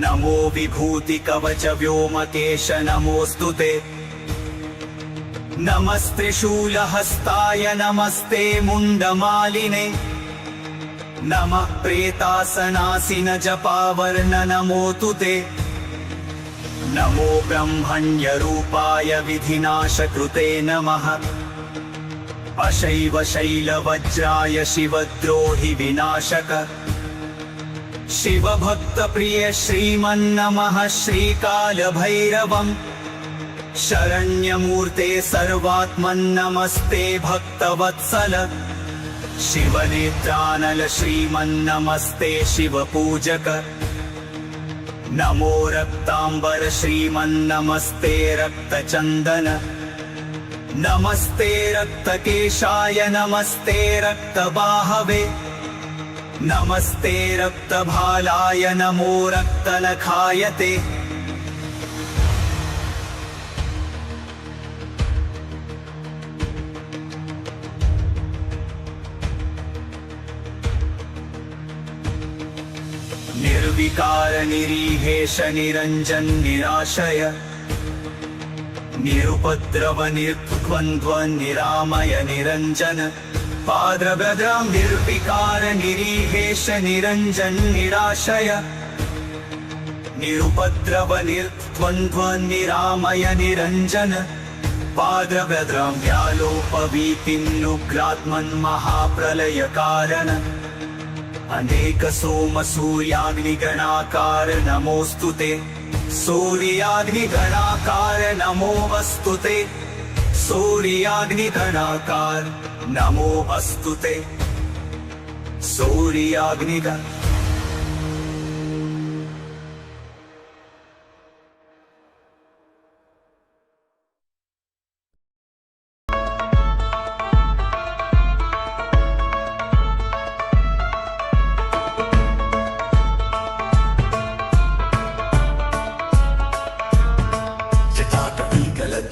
S3: नमो विभूति कवच व्योमकेश नमोस्तुते नमस्त्रिशूलहस्ताय नमस्ते मुंडमालिने नमः प्रेतासनासिन जपावर्ण नमोऽस्तु ते नमो ब्रह्मण्यरूपाय विधिनाशकृते नमः अशैव शैलवज्राय शिवद्रोहि विनाशक शिवभक्तप्रिय श्रीमन्नमः श्रीकालभैरवम् शरण्यमूर्ते सर्वात्मन्नमस्ते भक्तवत्सल शिवनेत्रानल श्रीमन्नमस्ते शिवपूजक नमो रक्तांबर श्रीमन्नमस्ते रक्तचंदन नमस्ते रक्तकेशाय नमस्ते रक्तबाहवे नमस्ते रक्तभालाय नमो रक्तनखायते निर्विकार निरीहेश निरंजन निराशय निरुपद्रव निर्द्वन्द्व निरामय निरंजन पाद्रभद्रं निर्विकार निरीहेश निरंजन निराशय निरुपद्रव निर्द्वन्द्व निरामय निरंजन पाद्रभद्रं व्यालोपवीतिन्नुग्रात्मन् महाप्रलय कारण अनेक सोम सूर्याग्निगणाकार नमोऽस्तु ते सूर्याग्निगणाकार नमो अस्तु ते सूर्याग्निगणाकार नमो अस्तु ते सूर्याग्निगण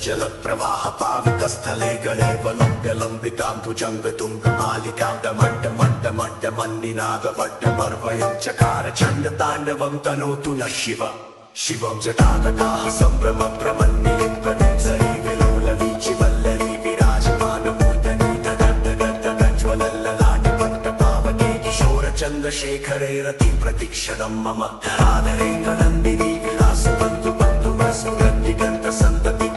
S1: जल प्रवाह पावितस्थले गले वलम्ब्यलम्बितां भुजङ्गतुङ्गमालिकां डमड्डमड्डमड्डमन्निनादवड्डमर्वयं चकार चण्डताण्डवं तनोतु नः शिव शिवं जटातकाः सम्भ्रमप्रमन्निलिम्पने सरीविलोलवीचिवल्लरी विराजमानमूर्धनि दगद्दगद्दगज्ज्वलल्ललाटपट्टपावके किशोरचन्द्रशेखरे रतिप्रतिक्षणं मम धराधरेन्द्रनन्दिनी विलासबन्धु बन्धुवसुगन्धिगन्तसन्तति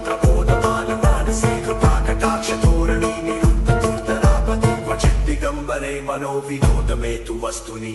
S1: मनोविनोदमे तु वस्तुनि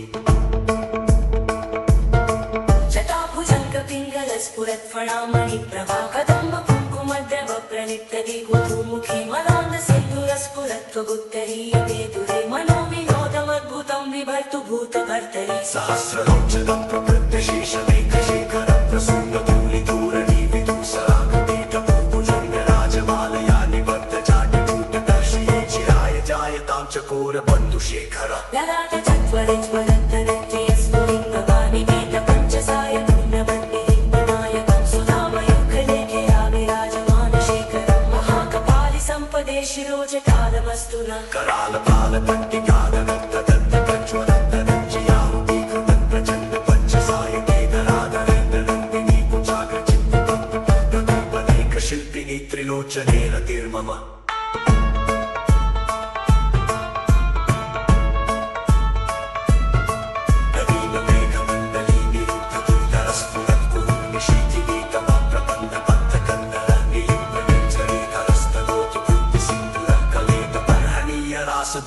S2: जटाभुजङ्ग पिङ्गलस्फुरत्फणामणि प्रभा कदम्ब कुङ्कुमद्रव प्रणितदिगुतुमुखी मदान्द सिन्दूरस्फुरत्वगुत्तरीयते दुरे मनोविनोदमद्भुतं विभर्तु भूतभर्तरि
S1: सहस्रलोचनं प्रकृत्यशेषमेकशेखरं प्रसून्दधूलिधूरणि विदूसरागतेटभुजङ्गराजमालया निबद्धजाटिकूटदर्शये चिराय जायतां चकोरबन्धुशेखर
S2: ललाट चत्वरज्वलन्तरत्यस्फुलिङ्गवानि वेदपञ्चसाय पूर्णवन्निलिङ्गनायकं सुधामयुगलेखया विराजमानशेखरं महाकपालि सम्पदे शिरोजटालमस्तु न करालपालपट्टिकादगद्दगद्दगज्ज्वलन्तरज्जयाहुतीकृतं प्रचण्ड पञ्चसायकेतराधरेन्द्रनन्दिनी कुचाग्रचित्तपदेकशिल्पिनी त्रिलोचने रतिर्मम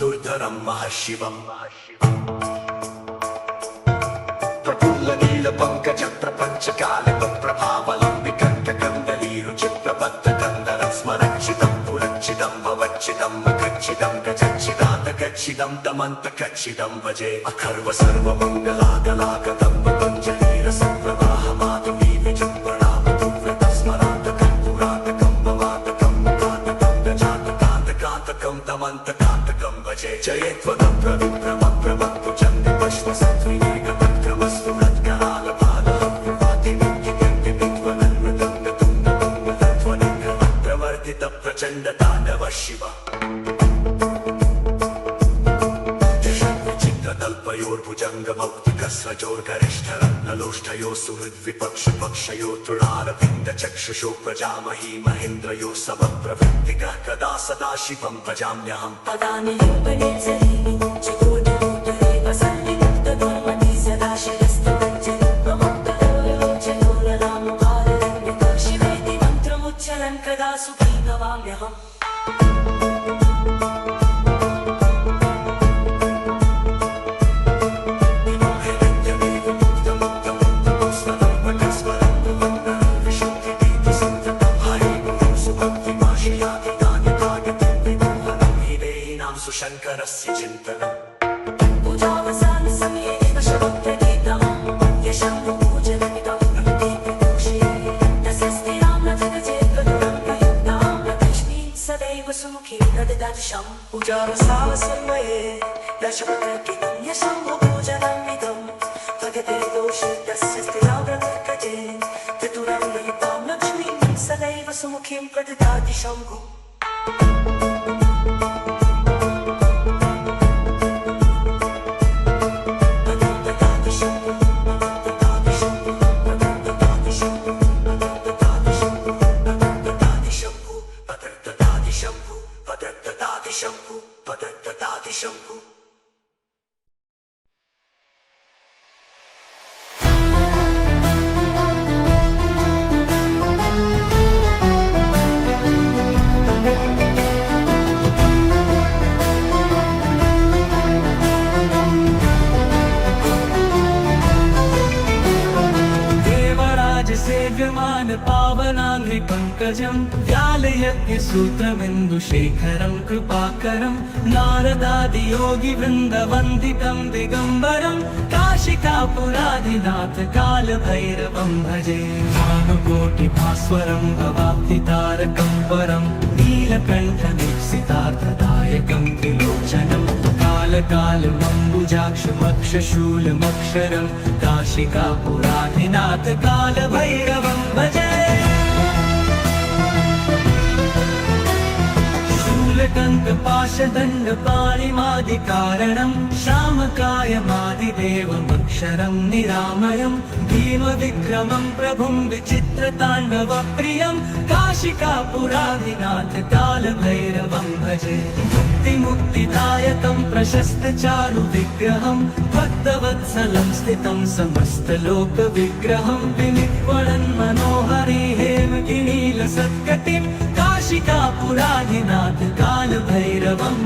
S2: दुर्धरं महर्षिवम् प्रफुल्लनीलपङ्कज प्रपञ्चकालप्रभावलम्बिकण्ठकन्दलीरुचिप्रबद्धकन्दरं स्मरक्षितं पुरक्षितं भवच्छितं मखच्छितं गजच्छिदान्तकच्छिदं दमन्तकच्छिदं भजे अखर्व सर्वमङ्गलागलागतं पतञ्जलिरसप्रवाहमातुमी विजृम्भणावतुव्रतं स्मरान्तकं पुरातकं ममातकं मुखातकं गजातकान्तकान्तकं दमन्तकान्तकं भजे जयेत्वदं प्रविप्रमप्रमत्तु चन्द्रपश्वसत्विनेकतक्रम
S1: प्रचंड तांडव शिव चित्रतल्पयोर्भुजंग मौक्तिकस्रजोर्गरिष्ठ रत्नलोष्ठयो सुहृद्विपक्ष पक्षयो तृणारविन्द चक्षुषो प्रजामही महेन्द्रयो समप्रवृत्तिकः कदा सदा शिवं भजाम्यहम्
S2: पदानि लिम्पनिर्झरीणि चतुर्दलोदरे वसन्निमुक्तधर्मणि सदा शिरस्तदञ्जलि प्रमुक्तलोचनोररामकारण्यक शिवेति मन्त्रमुच्चरन् कदा सुखी भवाम्यहम्
S1: शङ्करस्य चिन्तनम्
S2: पूजावसानसमये एव शवप्रतीतमं यशं पूजनमिदं दीपदोषे तस्य स्थिरां न जगजेत्प्रदुरं प्रयुक्तां न लक्ष्मीं सदैव सुमुखीं प्रददर्शम् पूजावसानसमये दशवप्रतीतं यशं पूजनमिदं जगजेत्प्रदोषे तस्य स्थिरां प्रदर्कजे चतुरं प्रयुक्तां लक्ष्मीं सदैव सुमुखीं प्रददाति शम्भुः
S4: सेव्यमान पावनाङ्घ्रि पङ्कजं व्यालयज्ञसूत्रबिन्दुशेखरं कृपाकरं नारदादियोगिवृन्दवन्दितं दिगम्बरं काशिकापुराधिनाथ कालभैरवं भजे भानुकोटिभास्वरं भवाब्धितारकं परं नीलकण्ठदीप्सितार्थदायकं त्रिलोचनं कालकालमम्बुजाक्षमक्षशूलमक्षरं काशिकापुराधिनाथ कालभैरवं भजे शूलकङ्कपाशदण्डपाणिमादिकारणं श्यामकायमादिदेवमक्षरं निरामयं भीमविक्रमं प्रभुं विचित्रताण्डवप्रियं काशिकापुराधिनाथ कालभैरवं भजे मुक्तिदायकं प्रशस्तचारुविग्रहं भक्तवत्सलं स्थितं समस्तलोकविग्रहं विनिक्वणन् मनोहरि हेमगिरीलसत्कटिं काशिकापुराधिनाथ कालभैरवं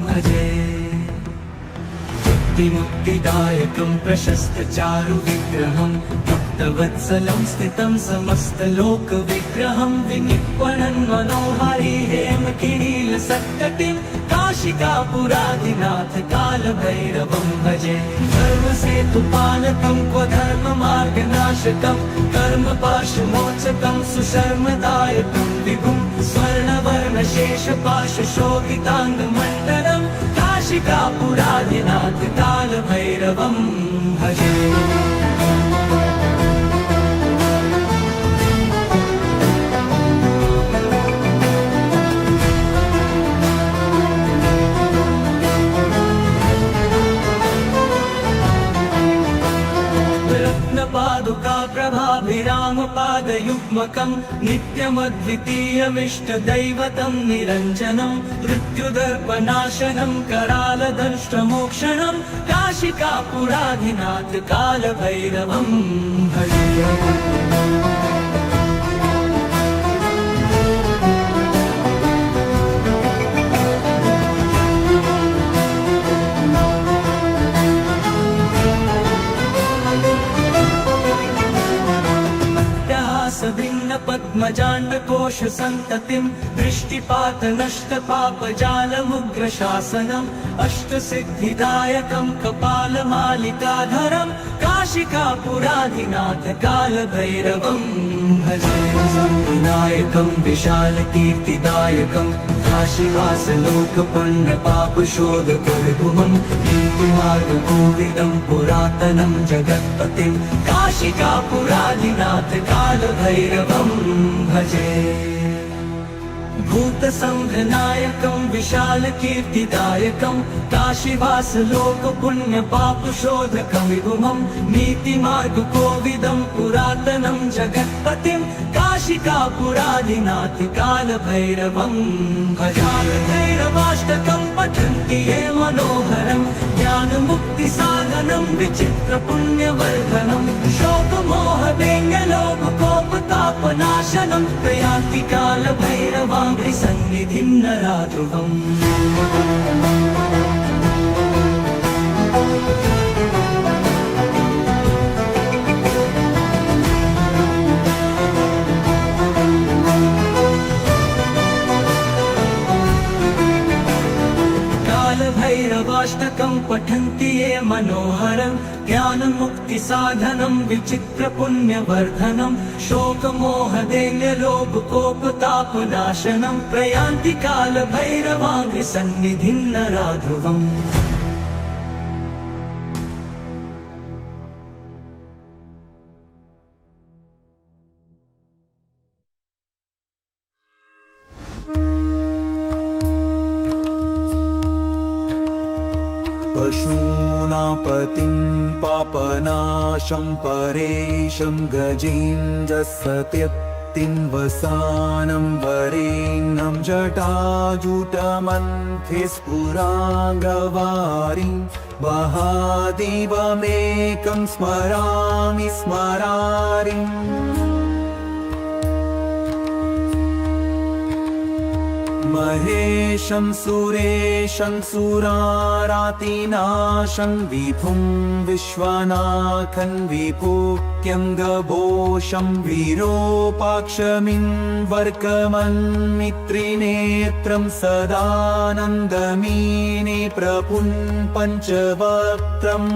S4: भजे मुक्तिदायकं प्रशस्तचारुविग्रहं भक्तवत्सलं स्थितं समस्तलोकविग्रहं विनिक्वणन् मनोहरि हेमगिरीलसत्कटिं काशिकापुराधिनाथ कालभैरवं भजे धर्मसेतुपालकं क्व धर्ममार्गनाशकं कर्मपाशमोचकं सुशर्मदायकं विभुं स्वर्णवर्णशेषपाशशोभिताङ्गमण्डलं काशिकापुराधिनाथ कालभैरवं भजे पादुका प्रभाभिरामपादयुग्मकं नित्यमद्वितीयमिष्टदैवतं निरञ्जनं मृत्युदर्पनाशनं करालदंष्ट्रमोक्षणं काशिकापुराधिनाथ कालभैरवं भजे पद्मजाण्डकोश सन्ततिं दृष्टिपातनष्टपापजालमुग्रशासनम् अष्टसिद्धिदायकं कपालमालिकाधरं काशिकापुराधिनाथ कालभैरवं भजे विनायकं विशालकीर्तिदायकं काशीवासलोकपण्डपापशोधकविभुमं कीर्तिमार्गकोविदं पुरातनं जगत्पतिं काशिकापुराधिनाथ कालभैरवं भजे
S3: संघनायकं विशालकीर्तिदायकं काशीवास लोकपुण्यपापशोधकं विभुमं नीतिमार्गकोविदं पुरातनं जगत्पतिं काशिकापुराधिनाथ कालभैरवं भजामि पठन्ति ये मनोहरं ज्ञानमुक्तिसाधनं विचित्रपुण्यवर्धनं शोकमोहवेङ्गलोभकोपतापनाशनं प्रयान्ति कालभैरवाङ्घ्रिसन्निधिं नराध्रुवम् कालभैरवाष्टकं पठन्ति ये मनोहरं ज्ञानमुक्तिसाधनं विचित्रपुण्यवर्धनं शोकमोहदैन्यलोभकोपतापनाशनं प्रयान्ति कालभैरवाङ्घ्रिसन्निधिं नराध्रुवम्
S4: पशूनां पतिं पापनाशं परेशं गजेन्द्रसत्यक्तिं वसानं वरेण्यं जटाजुटमन्थे स्फुराङ्गवारिं महादेवमेकं स्मरामि स्मरारिम् महेशं सुरेशं सुरारातिनाशं विभुं विश्वनाथं विभुक्यं गभोषं वीरोपाक्षमिन्वर्कमन्मित्रिनेत्रं सदानन्दमीने प्रपुं पञ्चवक्त्रम्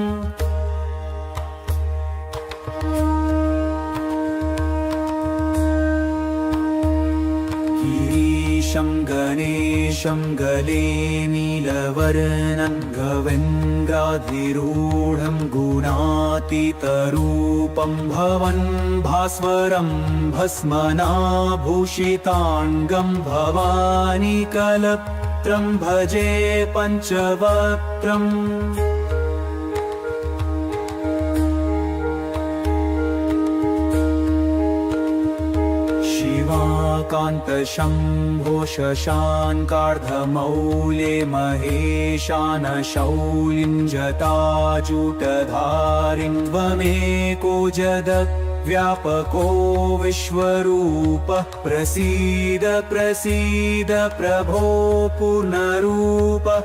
S4: गणेशं गले नीलवर्णं गवेन्द्राधिरूढं गुणातीतरूपं भवन् भास्वरं भस्मनाभूषिताङ्गं भवानी कलत्रं भजे पञ्चवक्त्रम् कान्तशम्भो शशाङ्कार्धमौले महेशानशौलिं जटाजूटधारिं त्वमेको जगद्व्यापको विश्वरूपः प्रसीद प्रसीद प्रभो पूर्णरूपः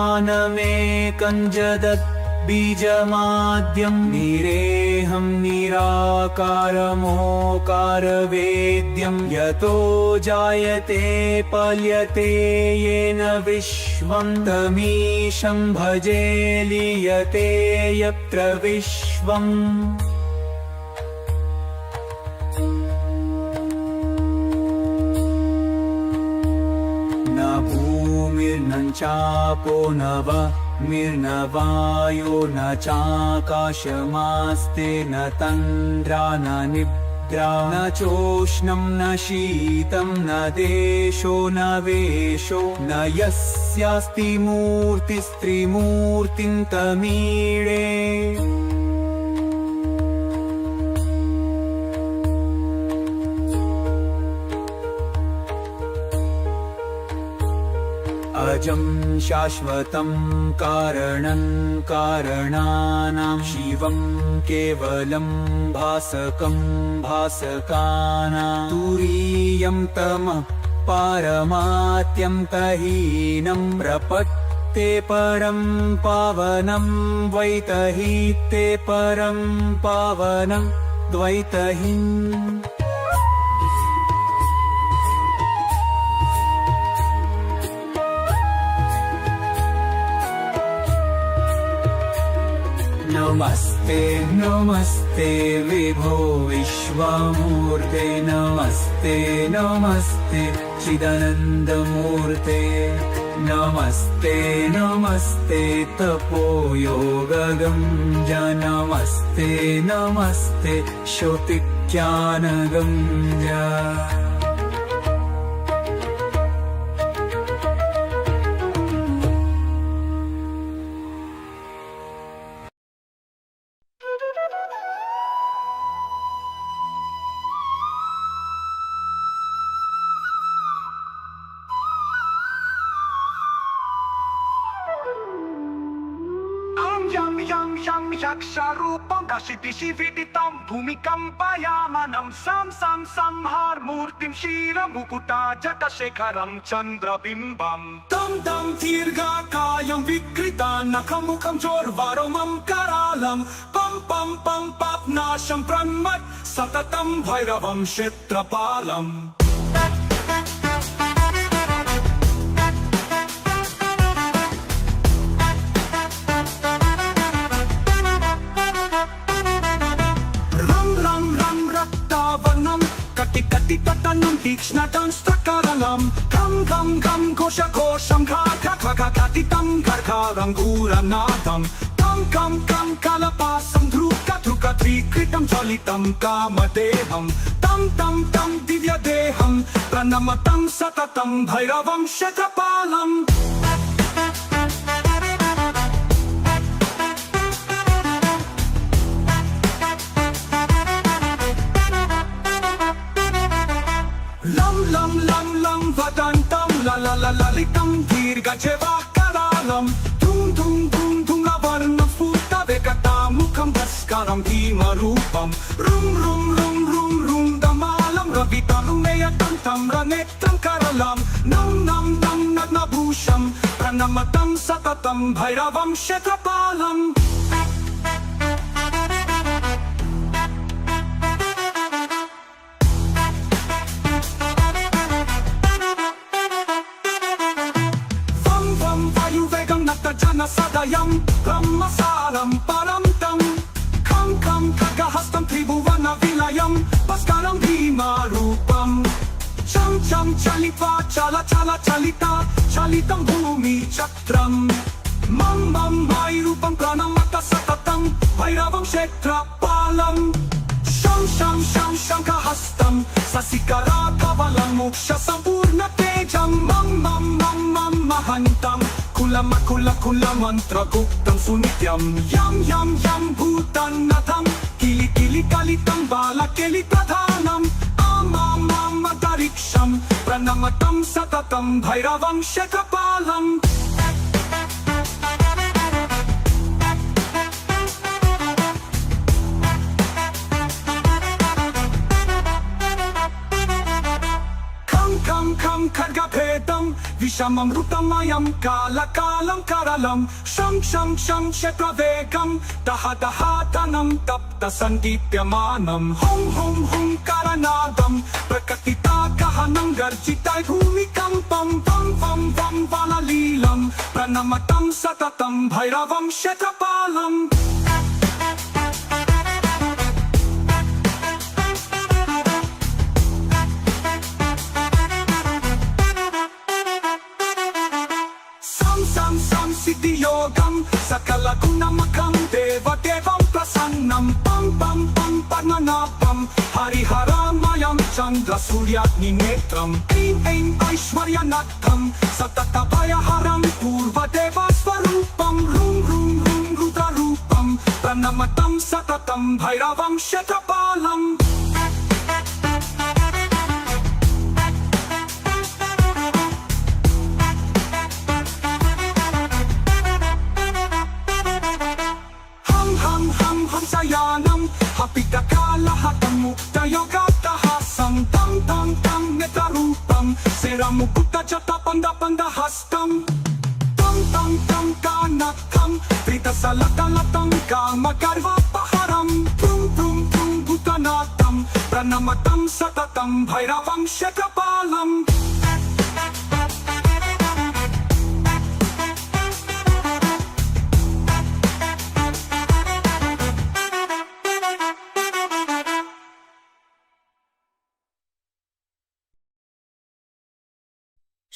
S4: परात्मानमेकं जगत् बीजमाद्यं निरेहं निराकारमोकारवेद्यं यतो जायते पल्यते येन विश्वं तमीशं भजे लीयते यत्र विश्वम् न भूमिर्न चापो न मिर्नवायो न चाकाशमास्ते न तन्द्रा न निद्रा न चोष्णं न शीतं न देशो न वेशो न यस्यास्ति मूर्तिस्त्रिमूर्तिं तमीळे अजं शाश्वतं कारणं कारणानां शिवं केवलं भासकं भासकानां तुरीयं तमः पारमात्यं तहीनं प्रपत्ते परं पावनं द्वैतहीते परं पावनं द्वैतहीम् नमस्ते नमस्ते विभो विश्वमूर्ते नमस्ते नमस्ते चिदानन्दमूर्ते नमस्ते नमस्ते तपोयोगगम्य नमस्ते नमस्ते श्रुतिज्ञानगम्य
S5: Yam yaksharupam dashidishividitam bhumikampayamanam sam har murtim shira mukuta jatashekaram chandrabimbam tam dirghakayam vikrita nakamukham jorvaromam karalam pam papnasham pranmat satatam bhairavam kshetrapalam Kati tatanam tikshnatam strakaralam Gam kosham katitam karkaram guranatam Kam kalapasam dhruka trikritam jalitam kamadeham Tam divyadeham pranamatam satatam bhairavam kshetrapalam Lam vadantam lalitam dirghajevakaralam Tum lavarnam futa vekata mukham bhaskaram bhimarupam Rum damalam ravitanumeyam tam ranetram karalam Nam nadnabhusham pranamatam satatam bhairavam kshetrapalam Jana sadayam brahmasaram paramtam Kam kagahastam tribhuvana vilayam Bhaskaram bhimarupam Cham chalipa chalita Chalitam bhumi chatram Mam mairupam pranamata satatam Bhairavam kshetrapalam Sham kahastam Sasikara kavalam Moksha sampurna tejam Mam mahantam Kula mantra guptam sunityam Yam bhutan natham Kili kalitam bala keli pradhanam Adariksham pranamatam satatam bhairavam kshetrapalam Kam khargapedam Vishamam rutamayam Kalakalam karalam Sham kshetravegam Dahatanam Tapta sandipyamanam Hum karanadam Prakatita kahanam Garjitai bhumikampam Vam valalilam Pranamatam satatam Bhairavam kshetrapalam Siddhiyogam sakala gunamakam devam prasannam pam padmanabam hariharamayam chandra suryagni netram Aim aishwaryanatham satatapayaharam purva deva svarupam Rum rudrarupam pranamatam satatam bhairavam kshetrapalam Sayanam Hapidakalahatam Muktayogatahasan Tam netarupam Seramukutta jata pandahastam Tam kanatam Vritasalatalatam Kamagarva paharam Prum bhutanatam Pranamatam satatam Bhairavam kshetrapalam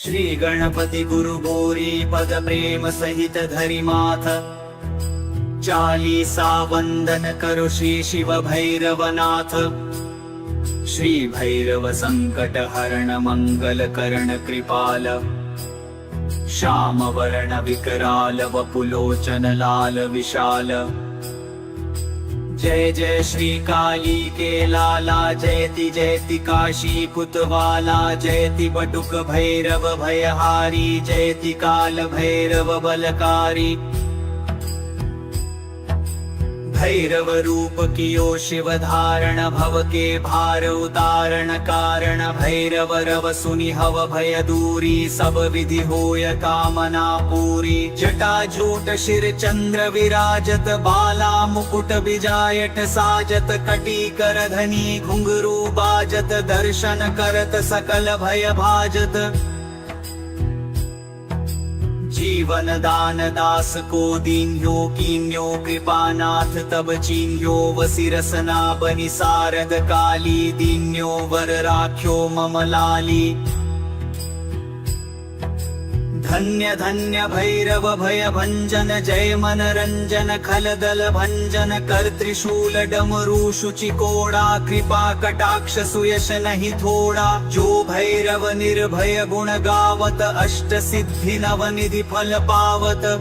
S3: Shri Ganapati गुरु गौरी पद प्रेम सहित धरि माथ, चालीसा वंदन करो श्री शिव भैरवनाथ। श्री भैरव संकट हरण मंगल करण कृपाल, श्याम वर्ण विकराल वपुलोचन लाल विशाल। जय जय श्री काली के लाला, जयति जयति काशी कुतवाला, जयति बटुक भैरव भयहारी, जयति काल भैरव बलकारी। भैरव रूप कियो शिव धारण, भव के भार उतारण कारण। भैरव रव सुनि हव भय दूरी, सब विधि होय कामना पूरी। जटा जूट शिर चंद्र विराजत, बाला मुकुट विजायट साजत। कटी कर धनी घुंघरू बाजत, दर्शन करत सकल भय भाजत। जीवन दान दास को दीन्यो, कीन्यो कृपानाथ तब चीन्यो। वसिरसना बनि सारद काली, दीन्यो वर राख्यो मम लाली। धन्य धन्य भैरव भय भंजन, जय मन रंजन खलदल भंजन। कर त्रिशूल डमरू शुचिकोड़ा, कृपा कटाक्ष सुयश नहीं थोड़ा। जो भैरव निर्भय गुण गावत, अष्ट सिद्धि नवनिधि फल पावत।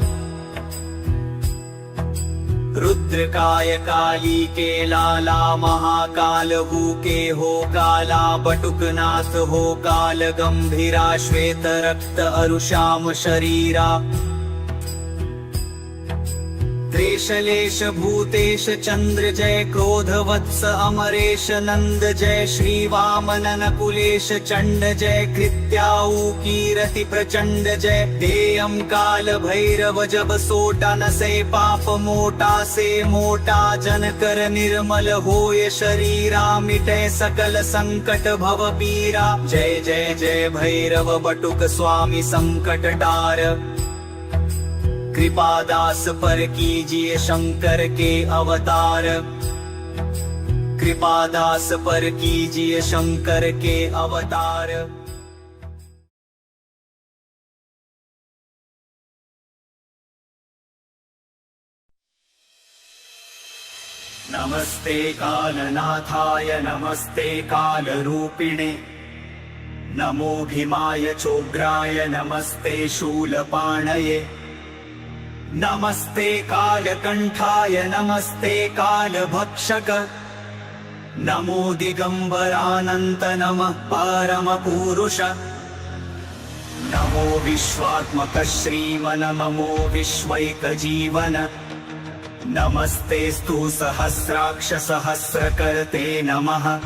S3: रुद्रकाय काली के लाला, महाकाल हु के हो काला। बटुकनाथ हो काल गंभीरा, श्वेत रक्त अरुश्याम शरीरा। त्रेशलेश भूतेश चंद्र जय, क्रोध वत्स अमरेश नंद जय। श्री वामनन कुलेश चंड जय, कृत्याऊ कीरति प्रचंड जय। देयम काल भैरव जब सोटा, न से पाप मोटा से मोटा। जन कर निर्मल होय शरीरा, मिटे सकल संकट भव पीरा। जय जय जय भैरव बटुक स्वामी संकट टार। कृपादास पर कीजिए शंकर के अवतार। कृपादास पर कीजिए शंकर के अवतार। नमस्ते कालनाथाय, नमस्ते कालरूपिणे। नमो भीमाय चोग्राय, नमस्ते शूलपाणये। नमस्ते कालकंठाय, नमस्ते कालभक्षक। नमो दिगंबरानंत नमः परमपुरुष। नमो विश्वात्मक श्रीमन, नमो विश्वैकजीवन। नमस्तेस्तु सहस्राक्ष सहस्रकर्ते नमः।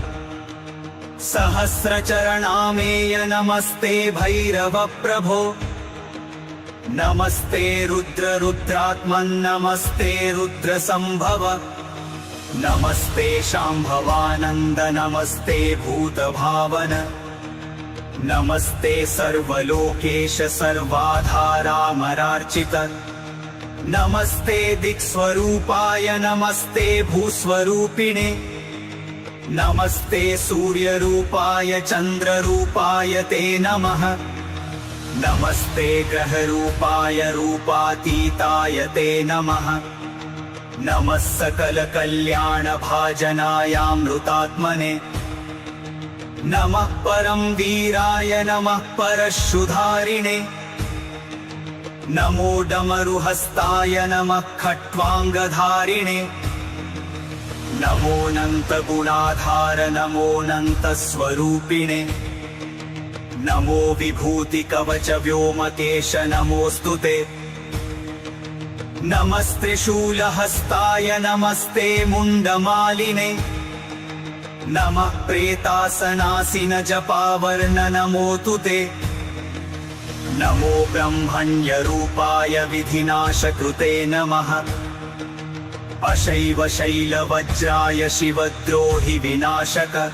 S3: सहस्रचरणामेय नमस्ते भैरव प्रभो। नमस्ते रुद्र रुद्रात्मन्, नमस्ते रुद्र संभव। नमस्ते शांभवानंद, नमस्ते भूत भावन। नमस्ते सर्वलोकेश सर्वाधारामरार्चित। नमस्ते दिक्स्वरूपाय, नमस्ते भूस्वरूपिणे। नमस्ते सूर्यरूपाय चंद्ररूपाय ते नमः। नमस्ते ग्रहरूपाय रूपातीताय ते नमः। नमः सकल कल्याण भाजनायामृतात्मने। नमः परम वीराय, नमः परशुधारिणे। नमो डमरुहस्ताय, नमः खट्वांगधारिणे। नमोऽनंत गुणाधार, नमोऽनंत स्वरूपिणे। नमो विभूति कवच व्योमकेश, नमोस्तुते। नमस्त्रिशूलहस्ताय, नमस्ते मुंडमालिने। नमः प्रेतासनासिन जपावर्ण, नमोऽस्तु ते। नमो ब्रह्मण्य रूपाय विधिनाशकृते नमः। अशैव शैलवज्राय शिवद्रोहि विनाशक।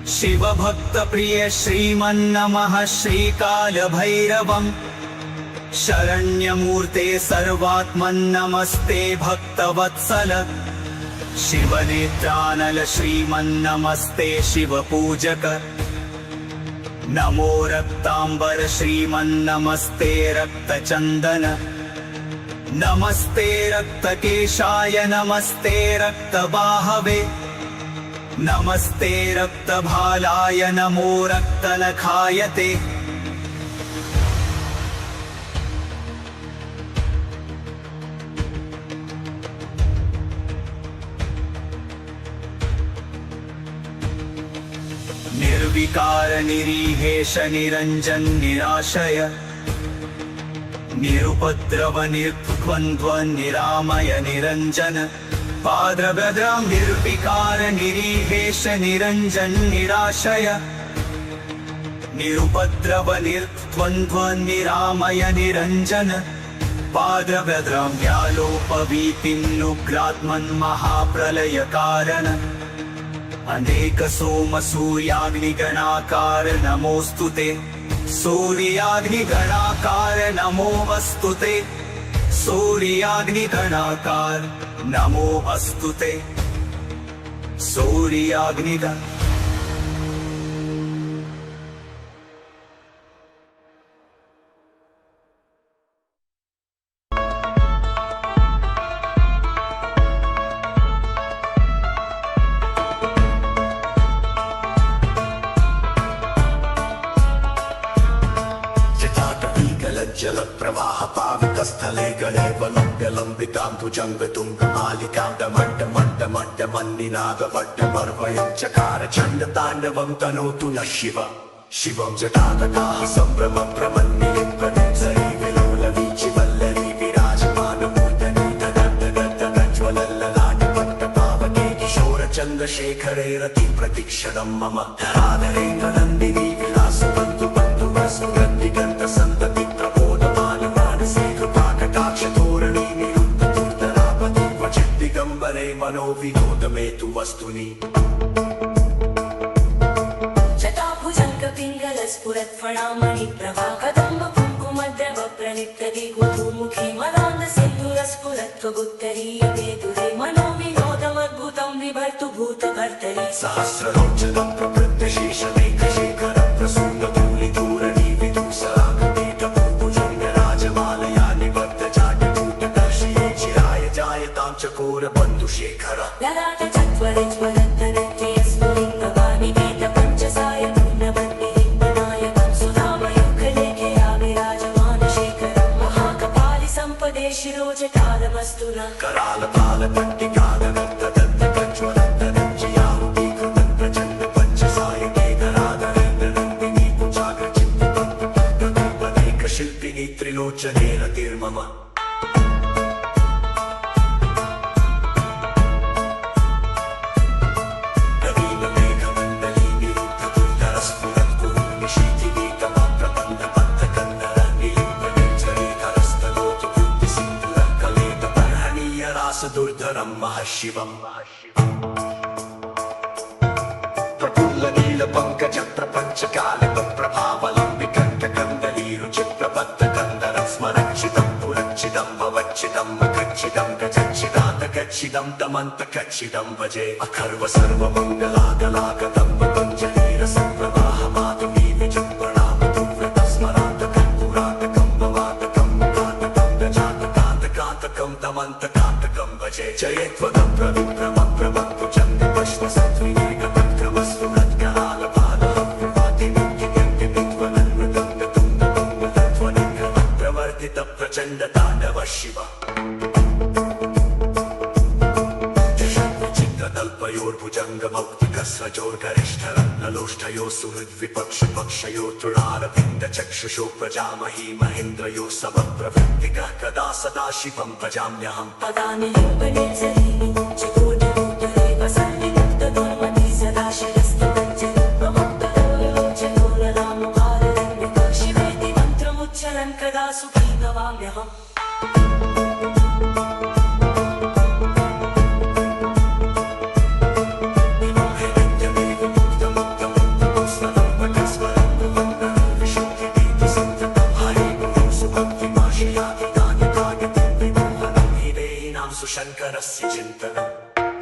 S3: शिव भक्त प्रिय श्रीमन्नमः श्रीकाल भैरवम्। शरण्यमूर्ते सर्वात्मन्नमस्ते भक्तवत्सल। शिवनेत्रानल श्रीमन्नमस्ते शिवपूजक। नमो रक्तांबर श्रीमन्नमस्ते रक्तचंदन नमस्ते रक्तकेशाय नमस्ते रक्तबाहवे नमस्ते रक्तभालाय नमो रक्तनखायते निर्विकार निरीहेश निरंजन निराशय निरुपद्रव निर्द्वन्द्व निरामय निरंजन पाद्रभद्रं निर्विकार निरीहेश निरंजन निराशय निरुपद्रव निर्द्वन्द्व निरामय निरंजन पाद्रभद्रं व्यालोपवीतिन्नुग्रात्मन् महाप्रलय कारण अनेक सोम सूर्याग्निगणाकार नमोस्तुते सूर्याग्निगणाकार नमो वस्तुते सूर्याग्निगणाकार नमो वस्तुते सूर्याग्निगण
S1: जल प्रवाह पावित स्थले गले वलंब्य लंबितां भुजंगतुं मालिकां दमड्ड मड्ड मड्ड मन्निनाद वड्ड पर्वयं चकार चंड तांडवं तनोतु न शिव शिवं जटातकाः संभ्रम प्रमन्निलिं प्रनिर्झरी विलोलवीचि वल्लरी विराजमान मूर्धनि तदद्दगद्दगज्ज्वलल्ललाटि पट्टपावके किशोर चन्द्रशेखरे रति प्रतीक्षणं मम धराधरे नन्दिनी विलास बन्धु बन्धु वसु गन्धिगन्ध सन्तति मनो विनोद में तु वस्तुनि
S2: जटाभुजंग पिंगल स्फुरत् फणामणि प्रभा कदम्ब कुङ्कुमद्रव प्रणितति कुतुमुखी मदान्ध सिन्धुर स्फुरत् त्वगुत्तरीयते दुरे मनो विनोदमद्भुतं विभर्तु भूतभर्तरि
S1: सहस्रलोचनं प्रवृत्त शेषमेघशेखर प्रसून्दधूलिधूरणि विदुषरागपीठ भुजंग राजमालया निबद्ध चाटकूटदर्शये चिराय जायतां चकोर शेखर
S2: ललाट चत्वरिज्वलद्धरत्रियस्फुलिङ्गवाणि वेद पञ्चसाय पूर्णवन्निलिङ्गनायकं सुधामयुगलेखे विराजमान शेखरं महाकपालि सम्पदे शिरोजटालमस्तु न
S1: करालपालपट्टिकादगद्धगद्धगज्ज्वलद्धरज्जयाहुतीकृतं प्रचण्ड पञ्चसायके धराधरेन्द्रनन्दिनी पुजागचिन्तितशिल्पिनी त्रिलोचने रतिर्मम दुर्धरं महशिवं प्रफुल्ल नील पंकज प्रपंच कालिक प्रभावलंबिकण्ठकन्दलीरुचिप्रबद्धकन्दरं स्मरक्षितं पुरक्षितं भवच्छितं मखच्छितं गजच्छिदान्तकच्छिदं तमन्तकच्छिदं भजे अखर्व सर्वमङ्गलागलागतं पतञ्जलिरसप्रवाहमाधुरी विजृम्भणामधुव्रतं स्मरान्तकं पुरातकं भवातकं कातकं गजातकान्तकान्तकं तमन्तकान्तकं भजे जयत्वदं प्रविप्रमप्रभक्तु चन्द्रपश्व सत्त्विनीकतक्रमस्फुरत्करालपालहं प्रवातिनित्यगन्त्यविध्वनन्मृदङ्गतुन्दबङ्गतत्वनिग्रह प्रवर्तित प्रचण्ड ताण्डव शिव भुजङ्गमौक्तिकस्रजोर्गरिष्ठरत्नलोष्ठयो सुहृद्विपक्षपक्षयो तृणारविन्दचक्षुषो प्रजामही महेन्द्रयो समप्रवृत्तिकः कदा सदा शिवं भजाम्यहम्
S2: पदानि लिम्बनिर्झरीणि चकोररूपरे वसन्निमुक्तदुर्मति सदा शिरस्तदञ्जलिर्ममोक्तलोचनोररामभाररण्यक शिवेति मन्त्रमुच्चरन् कदा सुखी भवाम्यहम्
S1: शङ्करस्य चिन्तनम्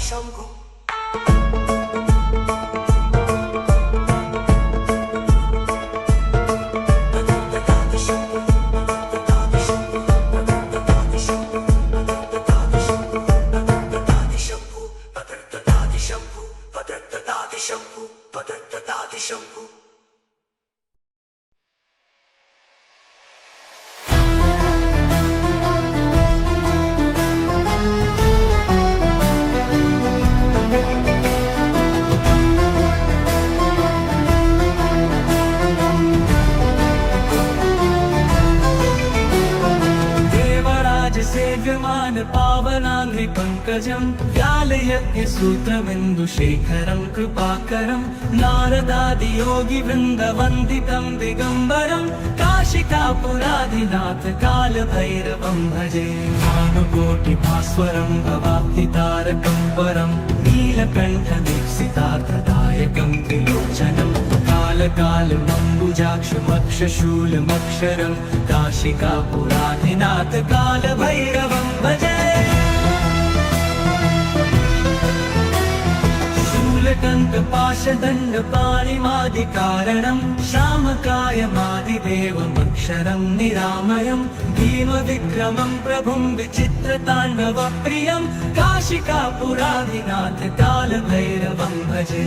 S2: शंभु शंभु
S4: सेव्यमान पावनाङ्घ्रि पङ्कजं व्यालयज्ञ सूत्रबिन्दुशेखरं कृपाकरं नारदादियोगिवृन्दवन्दितं दिगम्बरं काशिकापुराधिनाथ कालभैरवं भजे भानुकोटिभास्वरं भवाब्धितारकं परं नीलकण्ठदीक्षितार्थदायकं त्रिलोचनं कालकालमम्बुजाक्षमक्षशूलमक्षरं काशिकापुराधिनाथ कालभैरवं भजे शूलकण्ठपाशदण्डपाणिमादिकारणं श्यामकायमादिदेवमक्षरं निरामयं भीमविक्रमं प्रभुं विचित्रताण्डवप्रियं काशिकापुराधिनाथ कालभैरवं भजे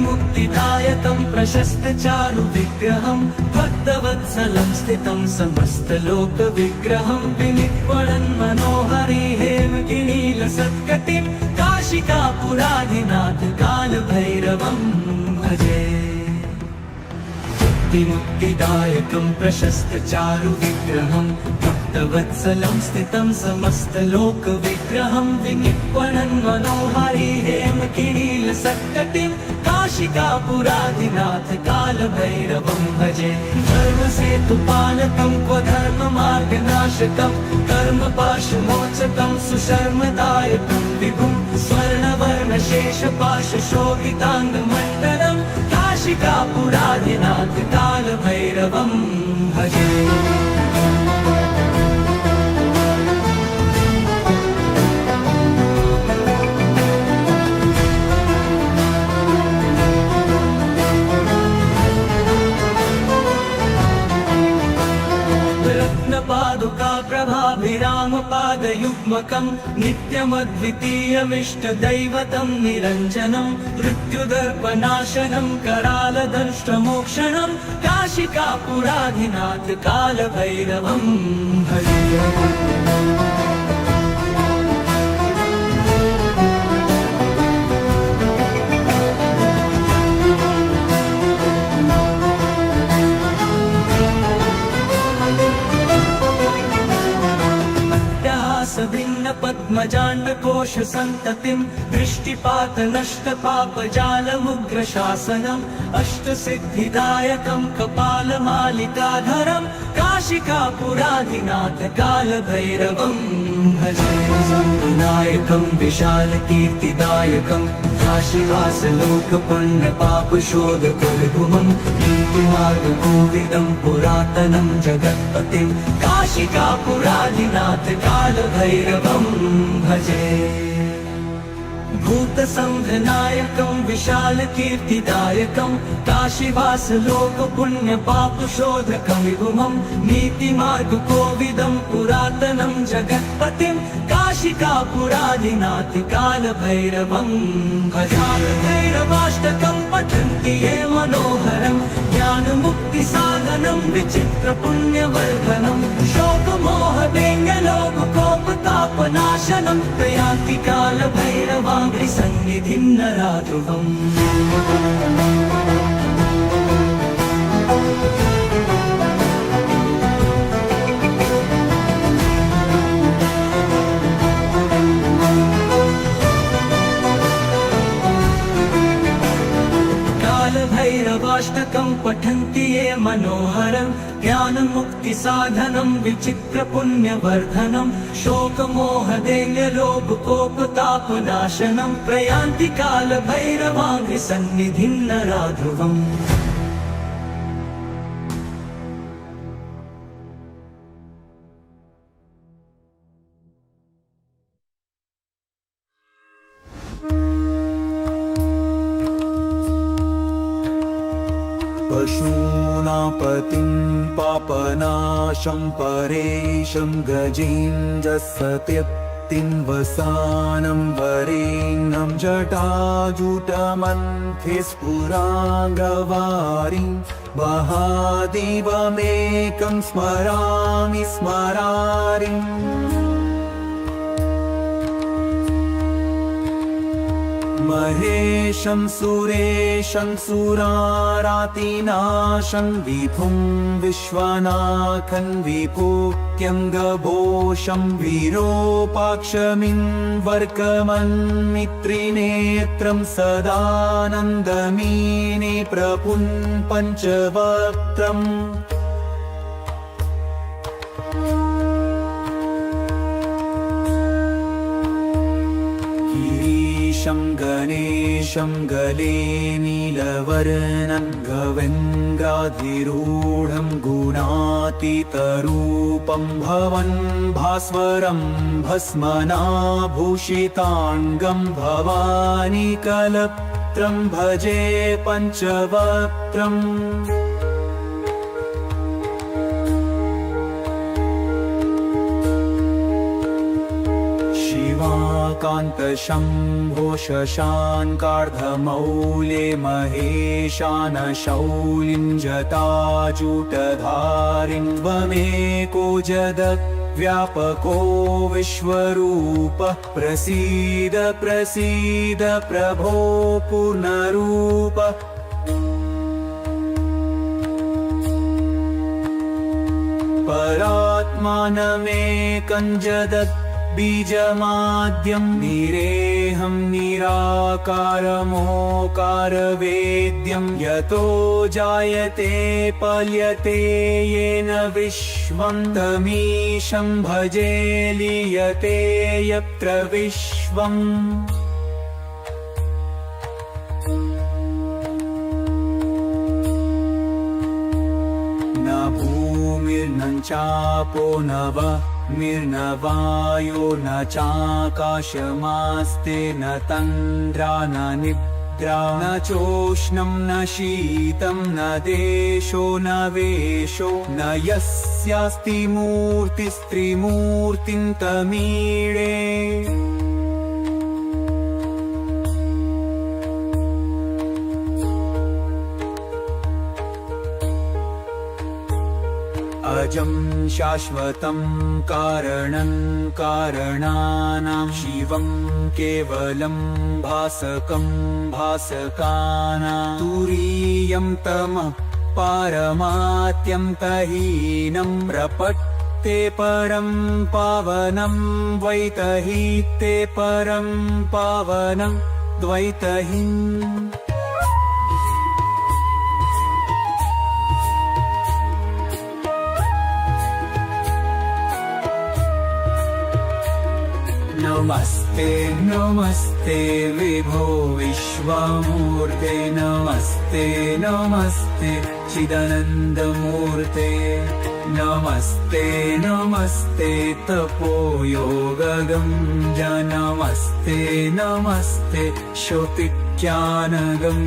S4: मुक्तिदायकं प्रशस्तचारु विग्रहं भक्तवत्सलं स्थितं समस्तलोकविग्रहं विनिक्वणन् मनोहरि हेमगिरीलसत्कटिं काशिकापुराधिनाथ कालभैरवं भजे मुक्तिदायकं प्रशस्तचारु विग्रहं भक्तवत्सलं स्थितं समस्तलोकविग्रहं विनिक्वणन् मनोहरि हेमगिरीलसत्कटिं काशिकापुराधिनाथ कालभैरवं भजे धर्मसेतुपालकं क्व धर्ममार्गनाशकं कर्मपाशमोचकं सुशर्मदायकं विभुं स्वर्णवर्णशेषपाशशोभिताङ्गमण्डलं काशिकापुराधिनाथ कालभैरवं भजे प्रभाभिरामपादयुग्मकं नित्यमद्वितीयमिष्टदैवतं निरञ्जनं मृत्युदर्पनाशनं करालदंष्ट्रमोक्षणं काशिकापुराधिनाथ कालभैरवं भजे पद्मजाण्डकोश सन्ततिं दृष्टिपात नष्ट पापजालमुग्रशासनम् अष्टसिद्धिदायकं कपालमालिकाधरं काशिकापुराधिनाथ कालभैरवं भजे नायकं विशालकीर्तिदायकं काशीवासलोकपुण्यपापशोधकुलभुमं नीतिमार्गकोविदं पुरातनं जगत्पतिं काशिकापुराधिनाथ कालभैरवं भजे भूतसंघनायकं विशालकीर्तिदायकं काशीवासलोकपुण्यपापशोधकं विभुमं नीतिमार्गकोविदं पुरातनं जगत्पतिं काशिकापुराधिनाथ कालभैरवं भजालभैरवाष्टकं पठन्ति ये मनोहरं ज्ञानमुक्तिसाधनं विचित्रपुण्यवर्धनं शोकमोहदेङ्गलोककोपतापनाशनं प्रयान्ति कालभैरवाङ्घ्रि सन्निधिं नराध्रुवम् कालभैरवाष्टकं पठन्ति ये मनोहरं ज्ञानमुक्तिसाधनं विचित्रपुण्यवर्धनं शोकमोहदैन्यलोभकोपतापनाशनं प्रयान्ति कालभैरवाङ्घ्रि सन्निधिं नराध्रुवम् पशूनापतिं पापनाशं परेशं गजेन्द्रसत्यक्तिं वसानं वरेण्यं जटाजुटमन्थे स्फुराङ्गवारिं महादेवमेकं स्मरामि स्मरारिम् महेशं सुरेशं सुरारातिनाशं विभुं विश्वनाथं विभूत्यङ्गभोषं विरूपाक्षमिन्वर्कमन्मित्रिनेत्रं सदानन्दमीने प्रपुन् पञ्चवक्त्रम् गणेशं गले नीलवर्णं गवेन्द्राधिरूढं गुणातीतरूपं भवन् भास्वरं भस्मनाभूषिताङ्गं भवानी कलत्रं भजे पञ्चवक्त्रम् कान्तशम्भो शशाङ्कार्धमौले महेशानशौलिं जटाजूटधारिं त्वमेको जगद्व्यापको विश्वरूपः प्रसीद प्रसीद प्रभो पूर्णरूप परात्मानमेकं जगत् बीजमाद्यं निरेहं निराकारमोकारवेद्यं यतो जायते पल्यते येन विश्वं तमीशं भजे लीयते यत्र विश्वम् न भूमिर्न चापो न निर्नवायो न चाकाशमास्ते न तन्द्रा न निद्रा न चोष्णं न शीतं न देशो न वेशो न यस्यास्ति मूर्तिस्त्रिमूर्तिं तमीळे अजं शाश्वतं कारणं कारणानां शिवं केवलं भासकं भासकानां तुरीयं तमः पारमात्यं तहीनं प्रपत्ते परं पावनं द्वैतहीते परं पावनं द्वैतहीम् नमस्ते नमस्ते विभो विश्वमूर्ते नमस्ते नमस्ते चिदानन्दमूर्ते नमस्ते नमस्ते तपोयोगगं नमस्ते नमस्ते श्रुतिज्ञानगं